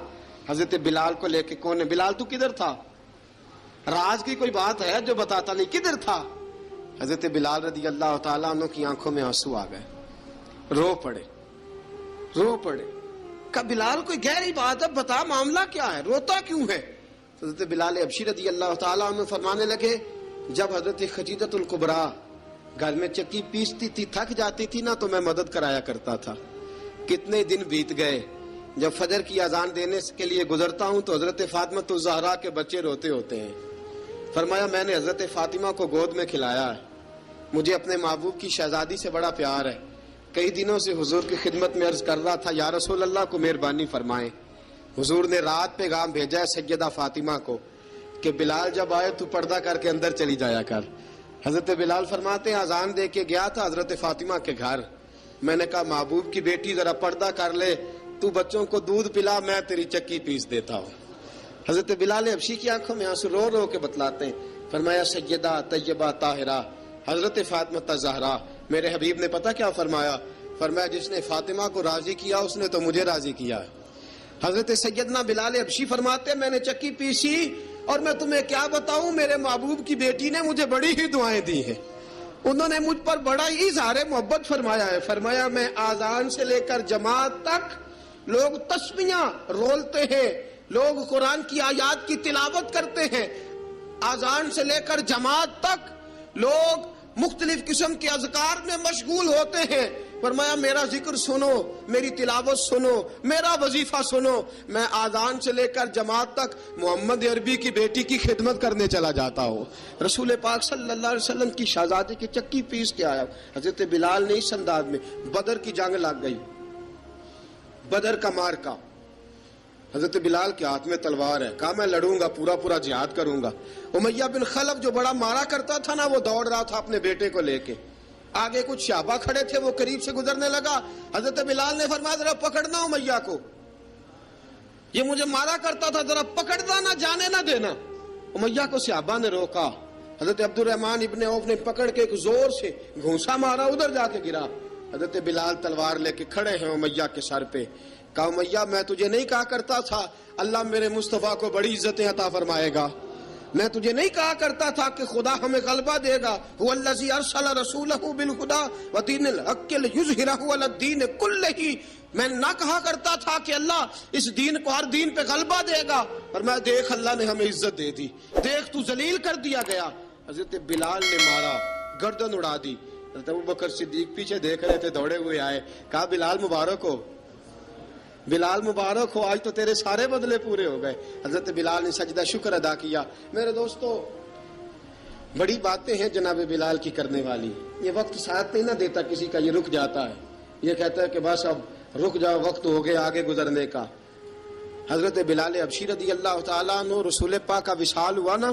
حضرت بلال کو لے کے، کون ہے بلال تو کدھر تھا؟ راز کی کوئی بات ہے جو بتاتا نہیں، کدھر تھا؟ حضرت بلال رضی اللہ تعالیٰ عنہ کی آنکھوں میں آنسو آ گئے، رو پڑے۔ کہ بلال کوئی گہری بات ہے، بتا معاملہ کیا ہے، روتا کیوں ہے؟ حضرت بلال حبشی رضی اللہ تعالیٰ عنہ فرمانے لگے، جب حضرت خدیجہ الکبریٰ گھر میں چکی پیستی تھی، تھک جاتی تھی نا تو میں مدد کرایا کرتا تھا۔ کتنے دن بیت گئے، جب فجر کی اذان دینے کے لیے گزرتا ہوں تو حضرت فاطمہ الزہرا کے بچے روتے ہوتے ہیں۔ فرمایا میں نے حضرت فاطمہ کو گود میں کھلایا ہے، مجھے اپنے محبوب کی شہزادی سے بڑا پیار ہے۔ کئی دنوں سے حضور کی خدمت میں عرض کر رہا تھا یا رسول اللہ کو مہربانی فرمائیں۔ حضور نے رات پیغام بھیجا ہے سیدہ فاطمہ کو کہ بلال جب آئے تو پردہ کر کے اندر چلی جایا کر۔ حضرت بلال فرماتے ہیں اذان دے کے گیا تھا حضرت فاطمہ کے گھر، میں نے کہا محبوب کی بیٹی ذرا پردہ کر لے، تو بچوں کو دودھ پلا، میں تیری چکی پیس دیتا ہوں۔ حضرت بلال حبشی کی آنکھوں میں آنسو رو رو کے بتلاتے ہیں، فرمایا سیدہ طیبہ طاہرہ حضرت فاطمہ زہرا، میرے حبیب نے پتہ کیا فرمایا؟ فرمایا جس نے فاطمہ کو راضی کیا اس نے تو مجھے راضی کیا ہے۔ حضرت سیدنا بلال حبشی فرماتے ہیں میں نے چکی پیسی اور میں تمہیں کیا بتاؤں، میرے محبوب کی بیٹی نے مجھے بڑی ہی دعائیں دی ہیں، انہوں نے مجھ پر بڑا ہی اظہار محبت فرمایا ہے۔ فرمایا میں آذان سے لے کر جماعت تک لوگ تسبیحاں رولتے ہیں، لوگ قرآن کی آیات کی تلاوت کرتے ہیں، آذان سے لے کر جماعت تک لوگ مختلف قسم کے اذکار میں مشغول ہوتے ہیں۔ فرمایا میرا ذکر سنو، میری تلاوت سنو، میرا وظیفہ سنو، میں آذان سے لے کر جماعت تک محمد عربی کی بیٹی کی خدمت کرنے چلا جاتا ہوں۔ رسول پاک صلی اللہ علیہ وسلم کی شہزادی کی چکی پیس کے آیا۔ حضرت بلال نے اس انداز میں، بدر کی جنگ لگ گئی، بدر کا مارکا، حضرت بلال کے ہاتھ میں تلوار ہے، کہا میں لڑوں گا، پورا جہاد کروں گا۔ امیہ بن خلف جو بڑا مارا کرتا تھا نا، وہ دوڑ رہا تھا اپنے بیٹے کو لے کے، آگے کچھ صحابہ کھڑے تھے، وہ قریب سے گزرنے لگا، حضرت بلال نے فرمایا ذرا پکڑنا امیہ کو، یہ مجھے مارا کرتا تھا، ذرا پکڑنا، نہ جانے نہ دینا۔ امیہ کو صحابہ نے روکا، حضرت عبد الرحمن ابن عوف نے پکڑ کے ایک زور سے گھونسا مارا، ادھر جا کے گرا۔ حضرت بلال تلوار لے کے کھڑے ہیں امیہ کے سر پہ، کہا امیہ میں تجھے نہیں کہا کرتا تھا اللہ میرے مصطفیٰ کو بڑی عزتیں عطا فرمائے گا، میں تجھے نہیں کہا کرتا تھا کہ خدا ہمیں غلبہ دے گا، هو الذی ارسل رسولہ بالہدی ودین الحق لیظہرہ علی الدین کلہ، میں نہ کہا کرتا تھا کہ اللہ اس دین کو ہر دین پہ غلبہ دے گا، اور میں دیکھ اللہ نے ہمیں عزت دے دی، دیکھ تو ذلیل کر دیا گیا۔ حضرت بلال نے مارا، گردن اڑا دی۔ حضرت ابوبکر صدیق پیچھے دیکھ رہے تھے، دوڑے ہوئے آئے، کہا بلال مبارک ہو، بلال مبارک ہو، آج تو تیرے سارے بدلے پورے ہو گئے۔ حضرت بلال نے سجدہ شکر ادا کیا۔ میرے دوستو بڑی باتیں ہیں جناب بلال کی کرنے والی، یہ وقت ساتھ نہیں نہ دیتا کسی کا، یہ رک جاتا ہے، یہ کہتا ہے کہ بس اب رک جاؤ وقت ہو گیا آگے گزرنے کا. حضرت بلال حبشی رضی اللہ تعالیٰ عنہ رسول پاک کا وصال ہوا نا،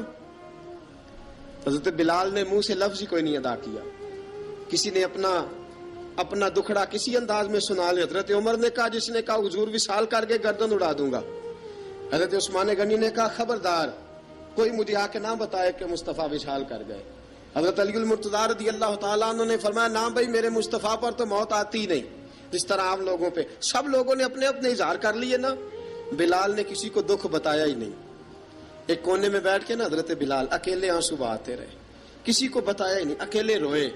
حضرت بلال نے منہ سے لفظ ہی کوئی نہیں ادا کیا. کسی نے اپنا دکھڑا کسی انداز میں سنا لیا. حضرت عمر نے کہا، جس نے کہا حضور وصال کر کے گردن اڑا دوں گا. حضرت عثمان غنی نے کہا خبردار کوئی مجھے آ کے نہ بتائے کہ مصطفیٰ وصال کر گئے. حضرت علی المرتضیٰ رضی اللہ تعالیٰ عنہ نے فرمایا نہ بھائی میرے مصطفیٰ پر تو موت آتی ہی نہیں. جس طرح عام لوگوں پہ سب لوگوں نے اپنے اپنے اظہار کر لیے نا، بلال نے کسی کو دکھ بتایا ہی نہیں. ایک کونے میں بیٹھ کے نا حضرت بلال اکیلے آنسو بہاتے رہے، کسی کو بتایا ہی نہیں، اکیلے روئے.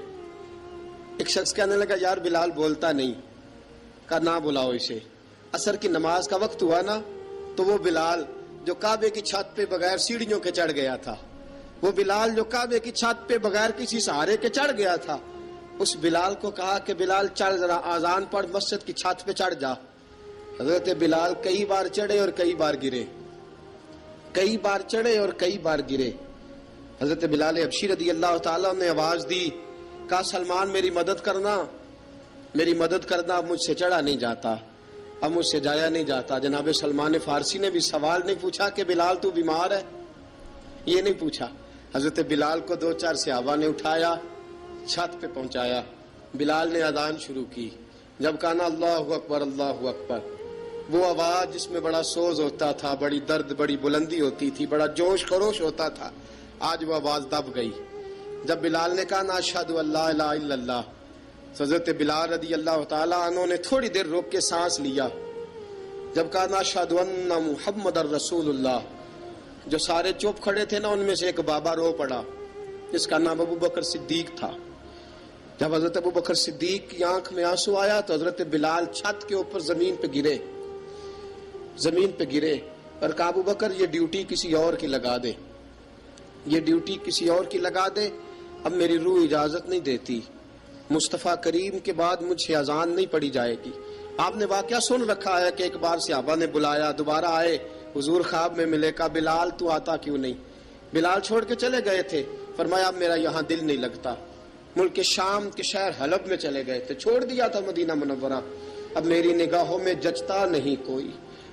ایک شخص کہنے لگا یار بلال بولتا نہیں. کہا نہ بلاؤ اسے. عصر کی نماز کا وقت ہوا نا تو وہ بلال جو کعبے کی چھت پہ بغیر سیڑھیوں کے چڑھ گیا تھا، وہ بلال جو کعبے کی چھت پہ بغیر کسی سہارے کے چڑھ گیا تھا، اس بلال کو کہا کہ بلال چڑھ ذرا آذان پڑھ مسجد کی چھت پہ چڑھ جا. حضرت بلال کئی بار چڑھے اور کئی بار گرے، کئی بار چڑھے اور کئی بار گرے. حضرت بلال حبشی رضی اللہ تعالیٰ نے آواز دی، کہا سلمان میری مدد کرنا، میری مدد کرنا. اب مجھ سے چڑھا نہیں جاتا، اب مجھ سے جایا نہیں جاتا. جناب سلمان فارسی نے بھی سوال نہیں پوچھا کہ بلال تو بیمار ہے، یہ نہیں پوچھا. حضرت بلال کو 2-4 صحابہ نے اٹھایا، چھت پہ پہنچایا. بلال نے اذان شروع کی. جب کہا نا اللہ اکبر اللہ اکبر، وہ آواز جس میں بڑا سوز ہوتا تھا، بڑی درد، بڑی بلندی ہوتی تھی، بڑا جوش خروش ہوتا تھا، آج وہ آواز دب گئی. جب بلال نے کہا نا اشہد ان لا الہ الا اللہ، حضرت بلال رضی اللہ تعالیٰ عنہ نے تھوڑی دیر روک کے سانس لیا. جب کہا نا اشہد ان محمد الرسول اللہ، جو سارے چپ کھڑے تھے نا ان میں سے ایک بابا رو پڑا جس کا نام ابو بکر صدیق تھا. جب حضرت ابو بکر صدیق کی آنکھ میں آنسو آیا تو حضرت بلال چھت کے اوپر زمین پہ گرے، زمین پہ گرے اور کہا ابو بکر یہ ڈیوٹی کسی اور کی لگا دے، یہ ڈیوٹی کسی اور کی لگا دے، اب میری روح اجازت نہیں دیتی. مصطفیٰ کریم کے بعد مجھ سے اذان نہیں پڑھی جائے گی. آپ نے واقعہ سن رکھا ہے کہ ایک بار صحابہ نے بلایا، دوبارہ آئے، حضور خواب میں ملے. کہا بلال تو آتا کیوں نہیں؟ بلال چھوڑ کے چلے گئے تھے. فرمایا اب میرا یہاں دل نہیں لگتا. ملک شام کے شہر حلب میں چلے گئے تھے، چھوڑ دیا تھا مدینہ منورہ. اب میری نگاہوں میں جچتا نہیں کوئی،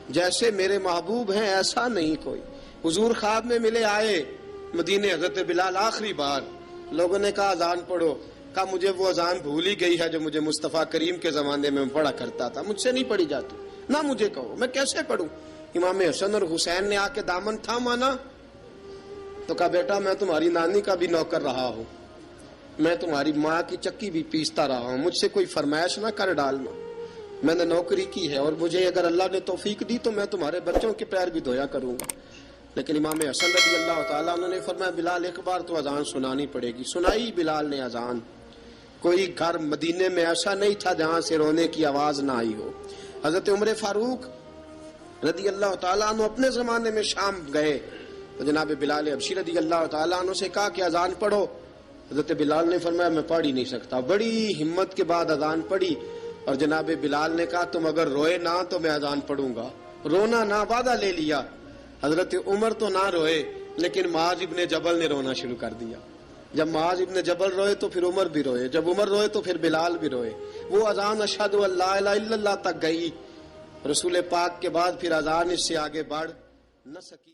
جیسے میرے محبوب ہیں ایسا نہیں کوئی. حضور خواب میں ملے، آئے مدینے. حضرت بلال آخری بار، لوگوں نے کہا اذان پڑھو. کہا مجھے وہ اذان بھول ہی گئی ہے جو مجھے مصطفیٰ کریم کے زمانے میں پڑھا کرتا تھا، مجھ سے نہیں پڑھی جاتی. نہ مجھے کہو، میں کیسے پڑھوں؟ امام حسن اور حسین نے آ کے دامن تھاما نا تو کہا بیٹا میں تمہاری نانی کا بھی نوکر رہا ہوں، میں تمہاری ماں کی چکی بھی پیستا رہا ہوں، مجھ سے کوئی فرمائش نہ کر ڈالنا. میں نے نوکری کی ہے اور مجھے اگر اللہ نے توفیق دی تو میں تمہارے بچوں کے پیر بھی دھویا کروں گا. لیکن امام حسن رضی اللہ تعالیٰ عنہ نے فرمایا بلال ایک بار تو اذان سنانی پڑے گی. سنائی بلال نے اذان. کوئی گھر مدینے میں ایسا نہیں تھا جہاں سے رونے کی آواز نہ آئی ہو. حضرت عمر فاروق رضی اللہ تعالیٰ عنہ اپنے زمانے میں شام گئے تو جناب بلال حبشی رضی اللہ تعالیٰ عنہ سے کہا کہ اذان پڑھو. حضرت بلال نے فرمایا میں پڑھ ہی نہیں سکتا. بڑی ہمت کے بعد اذان پڑھی اور جناب بلال نے کہا تم اگر روئے نہ تو میں اذان پڑھوں گا. رونا نہ، وعدہ لے لیا. حضرت عمر تو نہ روئے لیکن معاذ ابن جبل نے رونا شروع کر دیا. جب معاذ ابن جبل روئے تو پھر عمر بھی روئے، جب عمر روئے تو پھر بلال بھی روئے. وہ اذان اشہد ان لا الہ الا اللہ تک گئی. رسول پاک کے بعد پھر اذان اس سے آگے بڑھ نہ سکی.